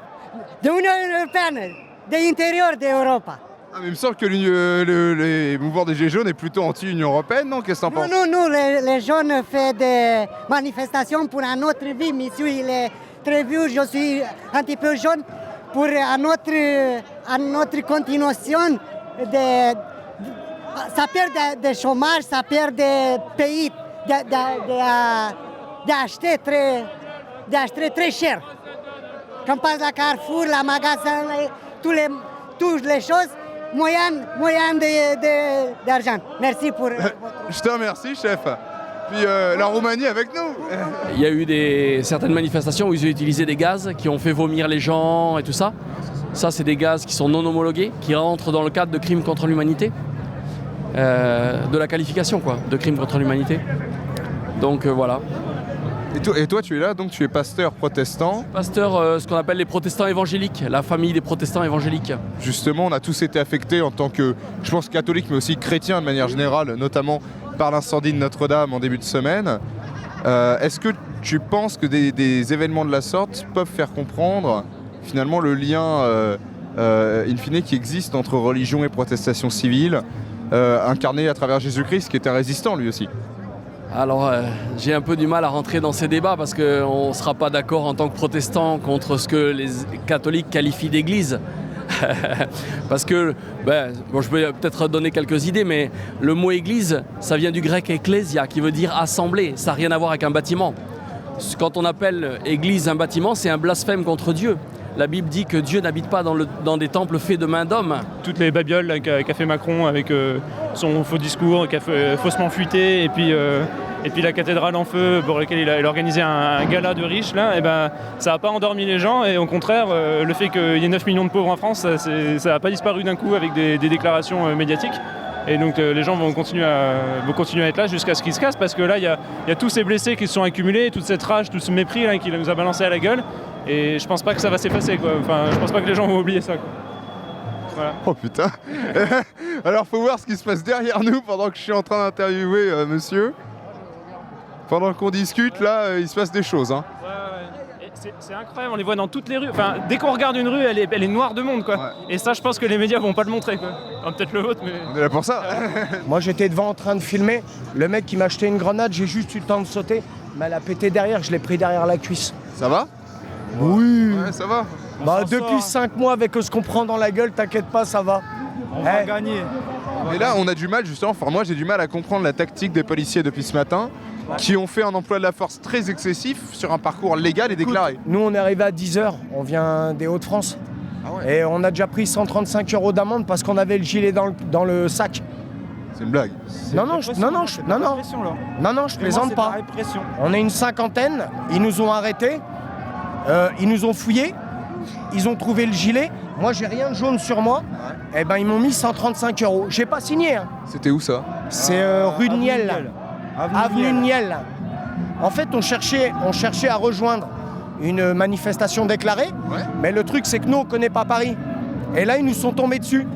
De l'Union européenne, de l'intérieur d'Europe. Ah, mais il me semble que les mouvements des Gilets jaunes est plutôt anti-Union européenne, non? Qu'est-ce que t'en penses? Non, les jeunes font des manifestations pour un autre vie. Monsieur, il est très vieux, je suis un petit peu jeune. Pour un autre continuation, ça perd de chômage, ça perd de pays, d'acheter très cher. Quand on passe à Carrefour, la magasin, toutes les choses, moyen d'argent. Merci pour Je te remercie, chef. Puis la Roumanie avec nous. Il y a eu certaines manifestations où ils ont utilisé des gaz qui ont fait vomir les gens et tout ça. Ça, c'est des gaz qui sont non homologués, qui rentrent dans le cadre de crimes contre l'humanité. De la qualification, quoi, de crimes contre l'humanité. Donc voilà. Et toi, tu es là, donc tu es pasteur protestant. Pasteur, ce qu'on appelle les protestants évangéliques, la famille des protestants évangéliques. Justement, on a tous été affectés en tant que, je pense, catholiques, mais aussi chrétiens de manière générale, notamment par l'incendie de Notre-Dame en début de semaine. Est-ce que tu penses que des événements de la sorte peuvent faire comprendre finalement le lien in fine qui existe entre religion et protestation civile, incarné à travers Jésus-Christ, qui était résistant lui aussi? Alors, j'ai un peu du mal à rentrer dans ces débats parce qu'on ne sera pas d'accord en tant que protestant contre ce que les catholiques qualifient d'église. Parce que, je peux peut-être donner quelques idées, mais le mot église, ça vient du grec ecclésia, qui veut dire assemblée. Ça n'a rien à voir avec un bâtiment. Quand on appelle église un bâtiment, c'est un blasphème contre Dieu. La Bible dit que Dieu n'habite pas dans des temples faits de main d'homme. Toutes les babioles là, qu'a fait Macron avec son faux discours, qui a faussement fuité, et puis la cathédrale en feu pour laquelle il a organisé un gala de riches, là, et ça n'a pas endormi les gens. Et au contraire, le fait qu'il y ait 9 millions de pauvres en France, ça n'a pas disparu d'un coup avec des déclarations médiatiques. Et donc les gens vont continuer à être là jusqu'à ce qu'ils se cassent, parce que là, il y a tous ces blessés qui se sont accumulés, toute cette rage, tout ce mépris là, qu'il nous a balancé à la gueule. Et je pense pas que ça va s'effacer, quoi. Enfin, je pense pas que les gens vont oublier ça, quoi. Voilà. Oh putain. Alors faut voir ce qui se passe derrière nous pendant que je suis en train d'interviewer monsieur. Pendant qu'on discute, là, il se passe des choses. Hein. Ouais. C'est incroyable, on les voit dans toutes les rues. Enfin, dès qu'on regarde une rue, elle est noire de monde, quoi. Ouais. Et ça, je pense que les médias vont pas le montrer, quoi. Enfin, peut-être le vôtre, mais... On est là pour ça. Moi, j'étais devant en train de filmer. Le mec qui m'a acheté une grenade, j'ai juste eu le temps de sauter. Mais elle a pété derrière, je l'ai pris derrière la cuisse. Ça va? Oui. Ouais, ça va. Depuis 5 mois, avec ce qu'on prend dans la gueule, t'inquiète pas, ça va. On va gagner. Mais là, on a du mal, justement. Enfin, moi, j'ai du mal à comprendre la tactique des policiers depuis ce matin, qui ont fait un emploi de la force très excessif sur un parcours légal et déclaré. Nous, on est arrivé à 10h. On vient des Hauts-de-France. Ah ouais. Et on a déjà pris 135 € d'amende parce qu'on avait le gilet dans le sac. C'est une blague. Non, je plaisante pas. On est une cinquantaine. Ils nous ont arrêtés. Ils nous ont fouillés, ils ont trouvé le gilet. Moi, j'ai rien de jaune sur moi. Ouais. Et ils m'ont mis 135 €. J'ai pas signé. Hein. C'était où ça? C'est rue de Niel. Avenue de Niel. En fait, on cherchait à rejoindre une manifestation déclarée. Ouais. Mais le truc, c'est que nous, on connaît pas Paris. Et là, ils nous sont tombés dessus.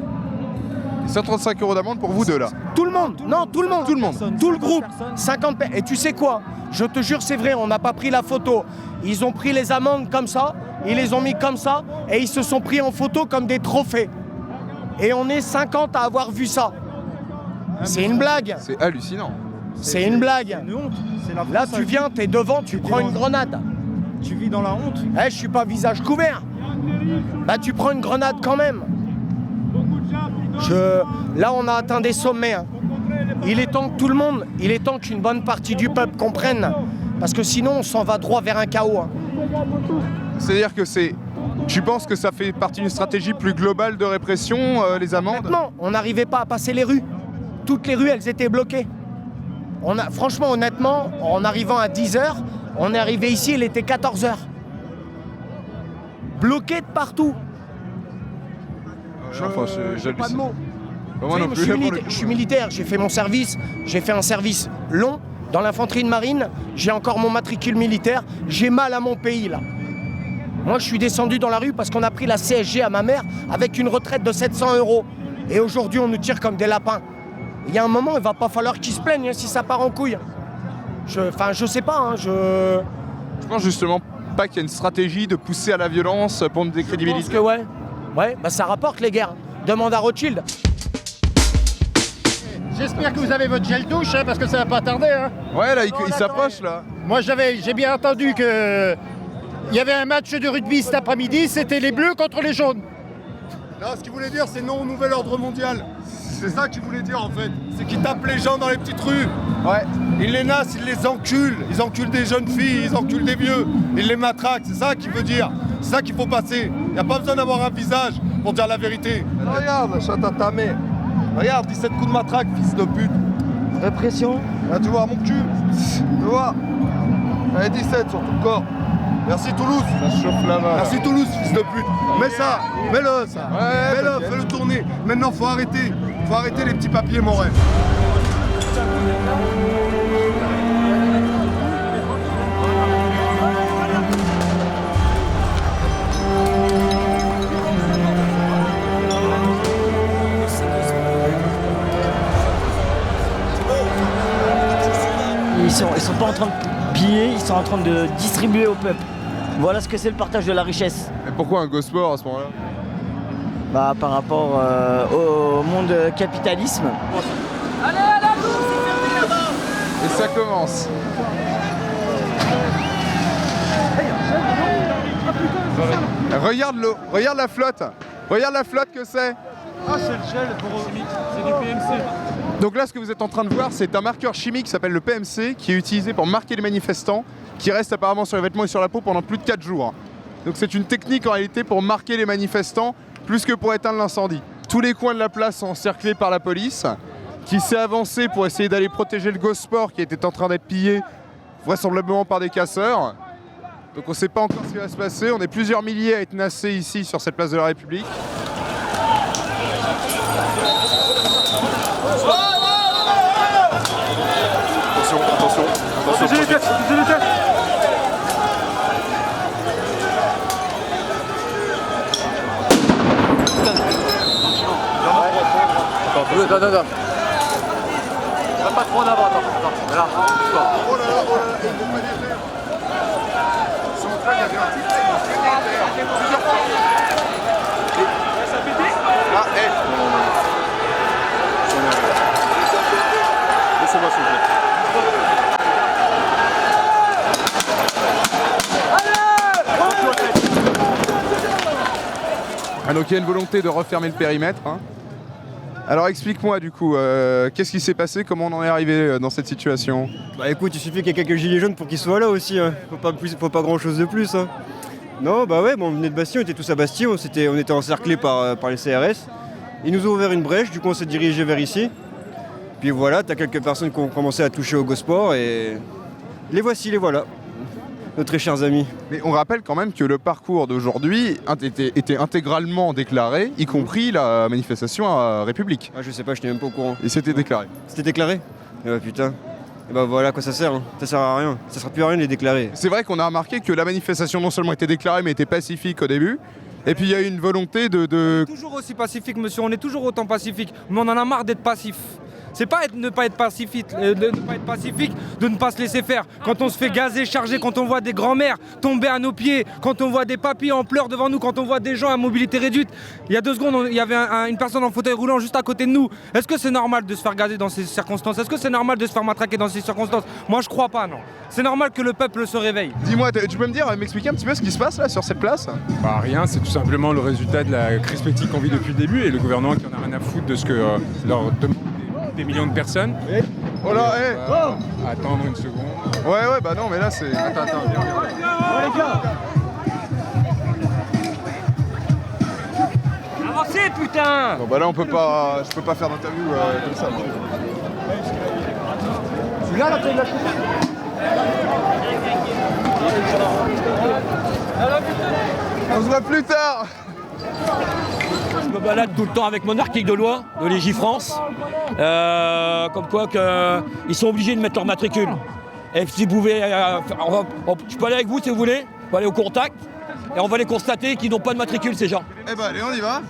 135 € d'amende pour vous deux, là? Tout le monde. Tout le monde. Tout le groupe. 50 personnes. Et tu sais quoi? Je te jure, c'est vrai, on n'a pas pris la photo. Ils ont pris les amendes comme ça, ils les ont mis comme ça, et ils se sont pris en photo comme des trophées. Et on est 50 à avoir vu ça. C'est une blague. C'est hallucinant. C'est une blague. C'est une honte. Là, tu viens, t'es devant, tu prends une grenade. Tu vis dans la honte. Je suis pas visage couvert. Tu prends une grenade quand même. Là, on a atteint des sommets. Hein. Il est temps qu'une bonne partie du peuple comprenne. Parce que sinon, on s'en va droit vers un chaos. Hein. C'est-à-dire que tu penses que ça fait partie d'une stratégie plus globale de répression, les amendes? Non, on n'arrivait pas à passer les rues. Toutes les rues, elles étaient bloquées. Franchement, honnêtement, en arrivant à 10h, on est arrivé ici, il était 14h. Bloqué de partout. J'ai pas de mots. Je suis militaire, j'ai fait mon service, j'ai fait un service long dans l'infanterie de marine, j'ai encore mon matricule militaire, j'ai mal à mon pays là. Moi je suis descendu dans la rue parce qu'on a pris la CSG à ma mère avec une retraite de 700 €. Et aujourd'hui on nous tire comme des lapins. Il y a un moment, il va pas falloir qu'ils se plaignent si ça part en couille. Je sais pas, hein, Je pense justement pas qu'il y a une stratégie de pousser à la violence pour une décrédibilité. Je pense que ouais, ça rapporte les guerres. Demande à Rothschild. J'espère que vous avez votre gel douche, hein, parce que ça va pas tarder. Hein. Ouais, là, il s'approche, là. Moi, j'ai bien entendu que il y avait un match de rugby cet après-midi, c'était les bleus contre les jaunes. Non, ce qu'il voulait dire, c'est non au nouvel ordre mondial. C'est ça qu'il voulait dire, en fait. C'est qu'il tape les gens dans les petites rues. Ouais. Il les nasse, il les encule. Ils enculent des jeunes filles, ils enculent des vieux. Ils les matraquent, c'est ça qu'il veut dire. C'est ça qu'il faut passer. Il n'y a pas besoin d'avoir un visage pour dire la vérité. Regarde, chatte à ta mère. Regarde, 17 coups de matraque, fils de pute. Répression. Là, tu vois, mon cul. Tu vois. J'en ai 17 sur tout le corps. Merci Toulouse. Ça chauffe là-bas. Merci Toulouse, fils de pute. Mets ça, mets-le ça. Ouais, mets-le, fais-le tourner. Maintenant, faut arrêter. Faut arrêter les petits papiers, mon rêve. Ils sont pas en train de piller, ils sont en train de distribuer au peuple. Voilà ce que c'est le partage de la richesse. Et pourquoi un Gosport à ce moment-là? Bah, par rapport au monde capitalisme. Allez, à la boue, c'est fermé là-bas. Et ça commence. Regarde l'eau, regarde la flotte. Regarde la flotte que c'est. Ah, c'est le gel pour c'est du PMC. Donc là, ce que vous êtes en train de voir, c'est un marqueur chimique qui s'appelle le PMC, qui est utilisé pour marquer les manifestants, qui reste apparemment sur les vêtements et sur la peau pendant plus de 4 jours. Donc c'est une technique en réalité pour marquer les manifestants, plus que pour éteindre l'incendie. Tous les coins de la place sont encerclés par la police, qui s'est avancée pour essayer d'aller protéger le Gosport qui était en train d'être pillé, vraisemblablement par des casseurs. Donc on ne sait pas encore ce qui va se passer, on est plusieurs milliers à être nassés ici sur cette place de la République. Attention, attention. J'ai les têtes, j'ai les têtes. Attends. Pas trop en avant, attends. Là, oh là là, il faut pas les faire. Sur le train, il y avait un type qui m'a fait plusieurs fois. Ça a pété. Ah, hé. Laissez-moi s'il vous plaît. Ah, donc il y a une volonté de refermer le périmètre. Hein. Alors explique-moi du coup, qu'est-ce qui s'est passé, comment on en est arrivé dans cette situation? Bah écoute, il suffit qu'il y ait quelques gilets jaunes pour qu'ils soient là aussi, hein. Faut pas grand chose de plus. Hein. Non, bah ouais, bon, on venait de Bastia, on était tous à Bastia, on était encerclés par les CRS. Ils nous ont ouvert une brèche, du coup on s'est dirigé vers ici. Puis voilà, t'as quelques personnes qui ont commencé à toucher au Gosport et les voici, les voilà. Nos très chers amis. Mais on rappelle quand même que le parcours d'aujourd'hui était intégralement déclaré, y compris la manifestation à République. Ah je sais pas, je n'étais même pas au courant. Et c'était déclaré. C'était déclaré? Eh bah putain. Et bah voilà à quoi ça sert, hein. Ça sert à rien. Ça sert plus à rien de les déclarer. C'est vrai qu'on a remarqué que la manifestation non seulement était déclarée mais était pacifique au début. Et puis il y a eu une volonté de... On est toujours aussi pacifique monsieur, on est toujours autant pacifique. Mais on en a marre d'être passif. C'est pas ne pas être pacifique, de ne pas se laisser faire. Quand on se fait gazer, charger, quand on voit des grands-mères tomber à nos pieds, quand on voit des papis en pleurs devant nous, quand on voit des gens à mobilité réduite. Il y a 2 secondes, il y avait une personne en fauteuil roulant juste à côté de nous. Est-ce que c'est normal de se faire gazer dans ces circonstances? Est-ce que c'est normal de se faire matraquer dans ces circonstances? Moi je crois pas, non. C'est normal que le peuple se réveille. Dis-moi, tu peux m'expliquer un petit peu ce qui se passe là sur cette place? Bah rien, c'est tout simplement le résultat de la crise politique qu'on vit depuis le début et le gouvernement qui en a rien à foutre de ce que leur demande des millions de personnes. Oh là, hé Attendre une seconde. Ouais, bah non, mais là c'est... Attends, viens. Les gars. Avancez, putain. Bon bah là je peux pas faire d'interview comme ça. Celui-là, là, il a coupé. On se voit plus tard. Je me balade tout le temps avec mon article de loi de Légifrance, comme quoi ils sont obligés de mettre leur matricule. Et si vous pouvez, je peux aller avec vous si vous voulez, on va aller au contact et on va les constater qu'ils n'ont pas de matricule ces gens. Eh ben allez, on y va.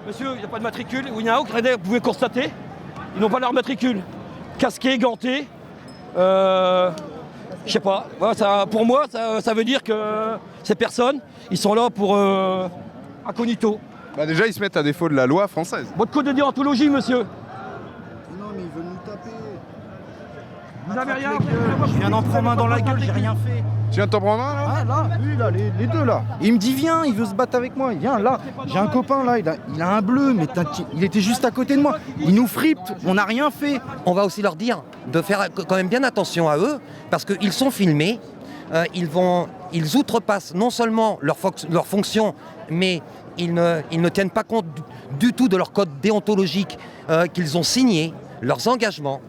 Monsieur, il n'y a pas de matricule, vous pouvez constater, ils n'ont pas leur matricule. Casqués, gantés, je sais pas, voilà, pour moi ça veut dire que ces personnes, ils sont là pour incognito. Bah déjà, ils se mettent à défaut de la loi française. Votre code de déontologie, monsieur. Non, mais ils veulent nous taper. Vous avez rien Je viens d'en prendre un dans la gueule, j'ai rien fait. Tu viens de t'en prendre un là? Ah là, lui là, les deux là. Il me dit viens, il veut se battre avec moi. Il vient là, j'ai un copain là, il a un bleu, mais il était juste à côté de moi. Il nous fripe, on n'a rien fait. On va aussi leur dire de faire quand même bien attention à eux, parce qu'ils sont filmés, ils outrepassent non seulement leur fonction, mais ils ne tiennent pas compte du tout de leur code déontologique qu'ils ont signé, leurs engagements,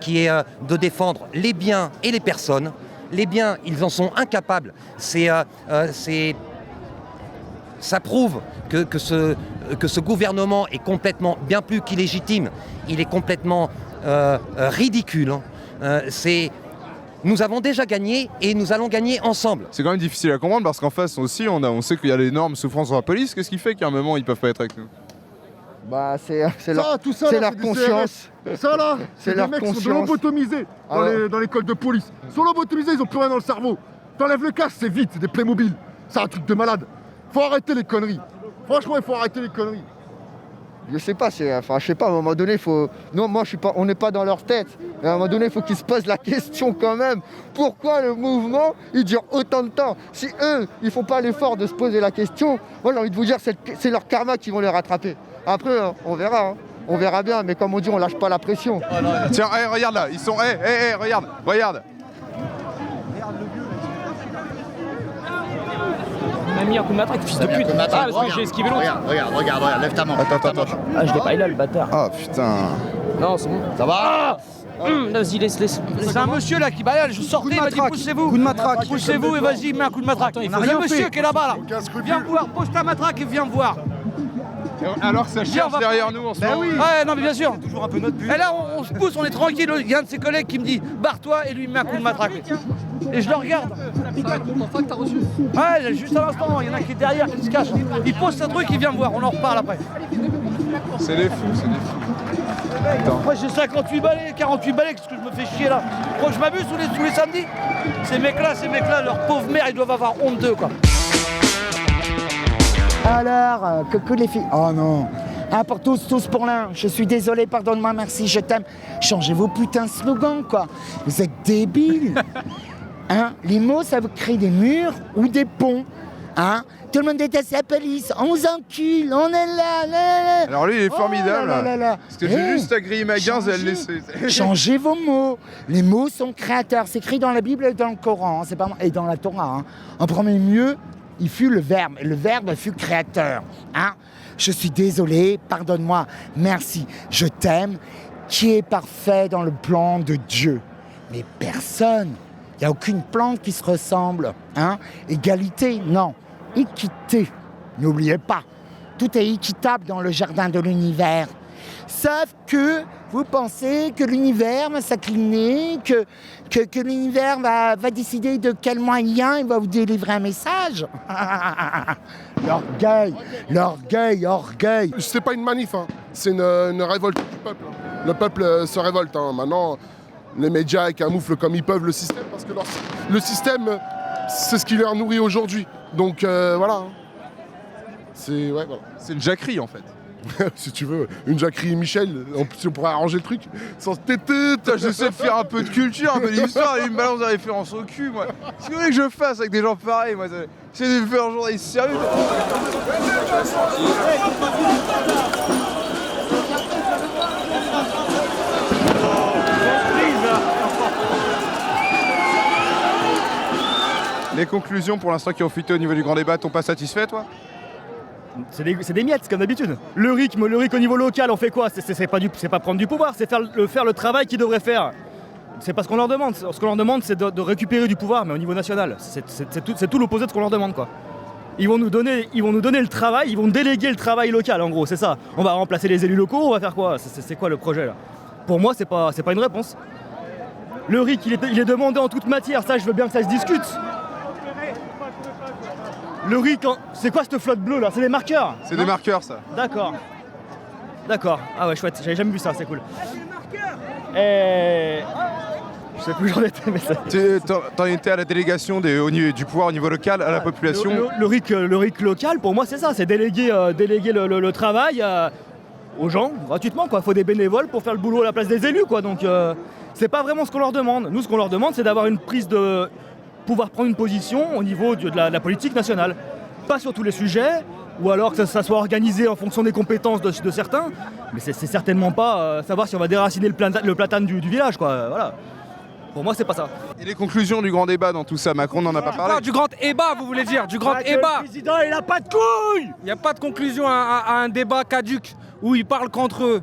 qui est de défendre les biens et les personnes. Les biens, ils en sont incapables. Ça prouve que ce gouvernement est complètement, bien plus qu'illégitime, il est complètement ridicule. Nous avons déjà gagné et nous allons gagner ensemble. C'est quand même difficile à comprendre parce qu'en face aussi, on sait qu'il y a l'énorme souffrance de la police. Qu'est-ce qui fait qu'à un moment, ils peuvent pas être avec nous? Bah c'est leur conscience. Ça là, C'est des leur mecs qui sont conscience. lobotomisés Ah ouais. dans l'école de police. Ils sont lobotomisés, ils ont plus rien dans le cerveau. T'enlèves le casque, c'est vite, c'est des Playmobil. C'est un truc de malade. Faut arrêter les conneries. Franchement, il faut arrêter les conneries. Je sais pas, à un moment donné, on n'est pas dans leur tête. Mais à un moment donné, il faut qu'ils se posent la question quand même. Pourquoi le mouvement, il dure autant de temps? Si eux, ils font pas l'effort de se poser la question, moi j'ai envie de vous dire, c'est leur karma qui vont les rattraper. Après, on verra. On verra bien, mais comme on dit, on lâche pas la pression. Tiens, regarde là, ils sont... regarde. Il m'a mis un coup de matraque, fils de pute. Ah, parce que j'ai esquivé l'autre. Regarde, lève ta main. Attends. Ah, je l'ai pas, il a le bâtard. Ah putain. Non, c'est bon. Ça va? Vas-y, laisse. C'est un monsieur là qui balade, je sortais, il m'a dit poussez-vous. Coup de matraque. Poussez-vous et vas-y, mets un coup de matraque. On a Il y a rien un monsieur fait. qui est là-bas là. Viens me voir, pose ta matraque et viens me voir. Alors que ça cherche derrière nous en ce moment. Oui. Ouais, non mais bien sûr. Toujours un peu notre but. Et là on se pousse, on est tranquille. Il y a un de ses collègues qui me dit barre-toi et lui il me met un coup de matraque. Et je le regarde. Ouais, juste à l'instant, il y en a qui est derrière, qui se cache. Il pose sa truc, il vient me voir, on en reparle après. C'est des fous. Moi j'ai 58 balais, 48 balais, qu'est-ce que je me fais chier là? Tu crois que je m'abuse tous les samedis? Ces mecs-là, leur pauvre mère, ils doivent avoir honte d'eux quoi. Alors, coucou les filles. Oh non. Un pour tous pour l'un. Je suis désolé, pardonne-moi, merci, je t'aime. Changez vos putains de slogans, quoi. Vous êtes débiles. Hein? Les mots, ça vous crée des murs ou des ponts. Hein? Tout le monde déteste la police. On vous encule, on est là. Alors lui, il est formidable. Là. Parce que j'ai juste à griller ma guinze et à le laisser. Changez vos mots. Les mots sont créateurs. C'est écrit dans la Bible et dans le Coran. C'est pas et dans la Torah. Hein. En premier lieu, il fut le Verbe. Le Verbe fut créateur. Hein? Je suis désolé, pardonne-moi, merci. Je t'aime, qui est parfait dans le plan de Dieu. Mais personne. Il n'y a aucune plante qui se ressemble. Hein? Égalité, non. Équité. N'oubliez pas, tout est équitable dans le jardin de l'univers. Sauf que vous pensez que l'univers va s'incliner, que l'univers va décider de quel moyen il va vous délivrer un message. L'orgueil. C'est pas une manif, hein. C'est une révolte du peuple. Le peuple se révolte. Hein. Maintenant, les médias camouflent comme ils peuvent le système parce que le système, c'est ce qui leur nourrit aujourd'hui. Donc voilà. Hein. C'est une jacquerie en fait. Si tu veux, une jacquerie Michel, en plus on pourrait arranger le truc sans téter. J'essaie de faire un peu de culture, un peu d'histoire, et il me balance des références au cul, moi. Qu'est-ce que vous voulez que je fasse avec des gens pareils, moi? C'est de faire un journaliste sérieux. Les conclusions pour l'instant qui ont fuité au niveau du grand débat, t'ont pas satisfait toi? C'est des miettes, comme d'habitude. Le RIC au niveau local, on fait quoi? C'est pas prendre du pouvoir, c'est faire le travail qu'ils devraient faire. C'est pas ce qu'on leur demande. Ce qu'on leur demande, c'est de récupérer du pouvoir, mais au niveau national. C'est tout l'opposé de ce qu'on leur demande, quoi. Ils vont nous donner le travail, ils vont déléguer le travail local, en gros, c'est ça. On va remplacer les élus locaux, on va faire quoi? C'est quoi le projet, là? Pour moi, c'est pas une réponse. Le RIC, il est demandé en toute matière, ça, je veux bien que ça se discute. Le RIC, c'est quoi cette flotte bleue là? C'est des marqueurs? C'est des marqueurs ça. D'accord. Ah ouais, chouette, j'avais jamais vu ça, c'est cool. Et Je sais plus où j'en étais, mais ça... T'en étais à la délégation du pouvoir au niveau local à la population. Le RIC local, pour moi, c'est ça, c'est déléguer le travail aux gens gratuitement, quoi. Faut des bénévoles pour faire le boulot à la place des élus, quoi. Donc c'est pas vraiment ce qu'on leur demande. Nous, ce qu'on leur demande, c'est d'avoir pouvoir prendre une position au niveau de la politique nationale. Pas sur tous les sujets, ou alors que ça soit organisé en fonction des compétences de certains, mais c'est certainement pas savoir si on va déraciner le platane du village, quoi. Voilà. Pour moi, c'est pas ça. Et les conclusions du grand débat dans tout ça, Macron n'en a pas parlé. Du grand débat, vous voulez dire, du grand débat. Le président, il a pas de couilles. Il n'y a pas de conclusion à un débat caduc où ils parlent qu'entre eux.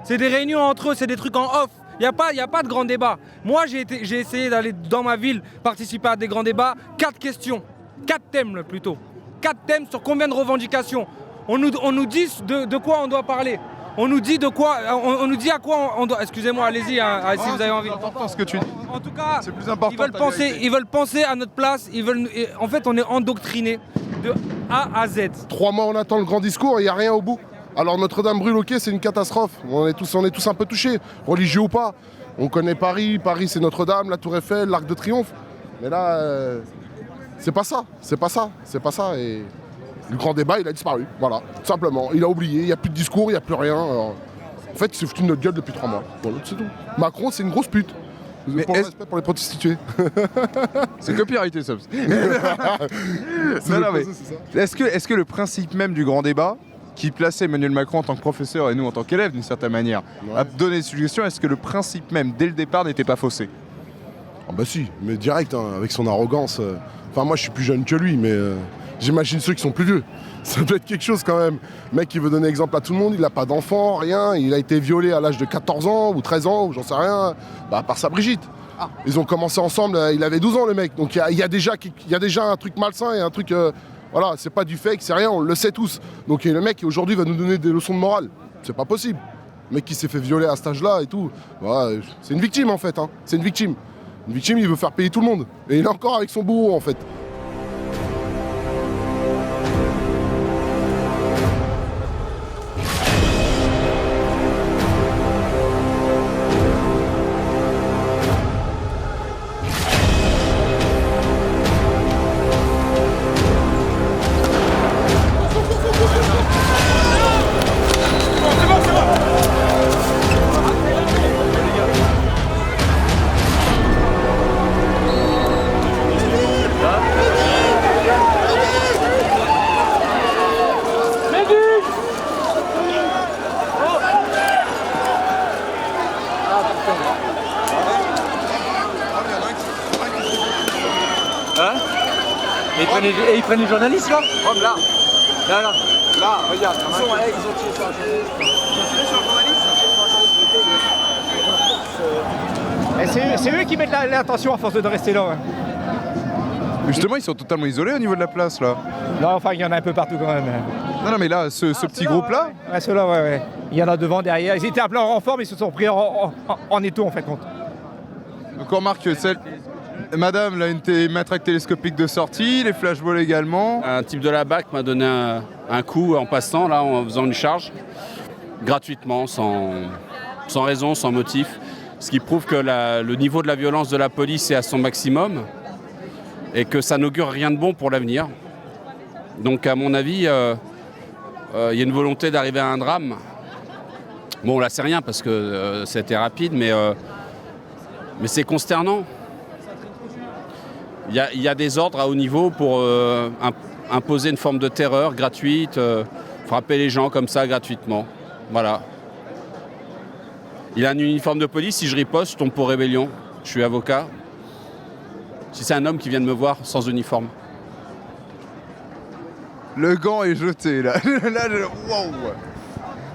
C'est des réunions entre eux, c'est des trucs en off. Il n'y a pas de grand débat. Moi, j'ai essayé d'aller dans ma ville participer à des grands débats. 4 questions, 4 thèmes plutôt. 4 thèmes sur combien de revendications. On nous dit de quoi on doit parler. On nous dit à quoi on doit. Excusez-moi, allez-y si vous avez envie. C'est important ce que tu dis. En tout cas, c'est plus important. Ils veulent penser à notre place. En fait, on est endoctrinés de A à Z. 3 mois, on attend le grand discours et il n'y a rien au bout. Alors Notre-Dame brûle, ok, c'est une catastrophe. On est tous un peu touchés, religieux ou pas. On connaît Paris, c'est Notre-Dame, la Tour Eiffel, l'Arc de Triomphe. Mais là, c'est pas ça. Et le grand débat, il a disparu. Voilà, tout simplement. Il a oublié, il n'y a plus de discours, il n'y a plus rien. Alors, en fait, il s'est foutu de notre gueule depuis 3 mois. Voilà, c'est tout. Macron, c'est une grosse pute. Mais pour le respect pour les prostituées. C'est copyrighté, ça. Est-ce que le principe même du grand débat, qui plaçait Emmanuel Macron en tant que professeur et nous en tant qu'élèves d'une certaine manière, a donné des suggestions, est-ce que le principe même, dès le départ, n'était pas faussé? Ah bah si, mais direct, hein, avec son arrogance. Enfin, moi, je suis plus jeune que lui, mais j'imagine ceux qui sont plus vieux. Ça doit être quelque chose quand même. Le mec, il veut donner exemple à tout le monde, il n'a pas d'enfant, rien. Il a été violé à l'âge de 14 ans ou 13 ans, ou j'en sais rien, à part sa Brigitte. Ah. Ils ont commencé ensemble, il avait 12 ans, le mec. Donc il y a déjà un truc malsain et un truc... voilà, c'est pas du fake, c'est rien, on le sait tous. Donc le mec, aujourd'hui, va nous donner des leçons de morale. C'est pas possible. Le mec qui s'est fait violer à cet âge-là et tout. Voilà, c'est une victime, en fait. Hein. C'est une victime. Une victime, il veut faire payer tout le monde. Et il est encore avec son bourreau, en fait. Et ils prennent les journalistes là. Oh, là, regarde. Ils ont tiré sur un journaliste. Ils ont tiré sur un journaliste. C'est eux qui mettent l'attention à force de rester là. Justement, ils sont totalement isolés au niveau de la place là. Non, enfin, il y en a un peu partout quand même. Non, mais là, ce petit groupe-là. Ouais, ceux-là, ouais. Il y en a devant, derrière. Ils étaient appelés en renfort, mais ils se sont pris en étau en fait compte. Donc on remarque que Madame, là, une matraque télescopique de sortie, les flashballs également. Un type de la BAC m'a donné un coup en passant, là, en faisant une charge, gratuitement, sans raison, sans motif. Ce qui prouve que le niveau de la violence de la police est à son maximum et que ça n'augure rien de bon pour l'avenir. Donc, à mon avis, il y a une volonté d'arriver à un drame. Bon, là, c'est rien parce que c'était rapide, mais c'est consternant. Il y a des ordres à haut niveau pour imposer une forme de terreur gratuite, frapper les gens comme ça gratuitement. Voilà. Il a un uniforme de police, si je riposte, je tombe pour rébellion. Je suis avocat. Si c'est un homme qui vient de me voir sans uniforme. Le gant est jeté là. Wow.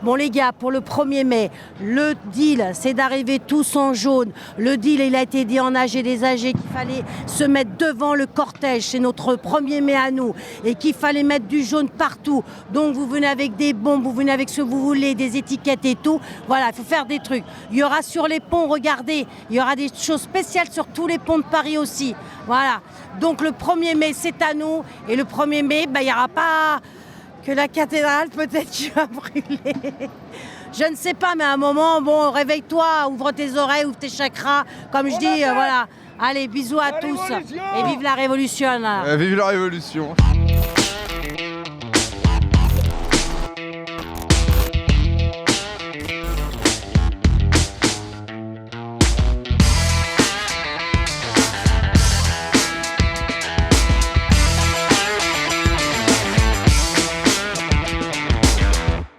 Bon les gars, pour le 1er mai, le deal, c'est d'arriver tous en jaune. Le deal, il a été dit en AG des AG qu'il fallait se mettre devant le cortège. C'est notre 1er mai à nous. Et qu'il fallait mettre du jaune partout. Donc vous venez avec des bombes, vous venez avec ce que vous voulez, des étiquettes et tout. Voilà, il faut faire des trucs. Il y aura sur les ponts, regardez, il y aura des choses spéciales sur tous les ponts de Paris aussi. Voilà. Donc le 1er mai, c'est à nous. Et le 1er mai, il n'y aura pas... que la cathédrale peut-être qui va brûler. Je ne sais pas, mais à un moment, bon, réveille-toi, ouvre tes oreilles, ouvre tes chakras. Comme je dis, voilà. Allez, bisous à tous. Et vive la révolution. Vive la révolution.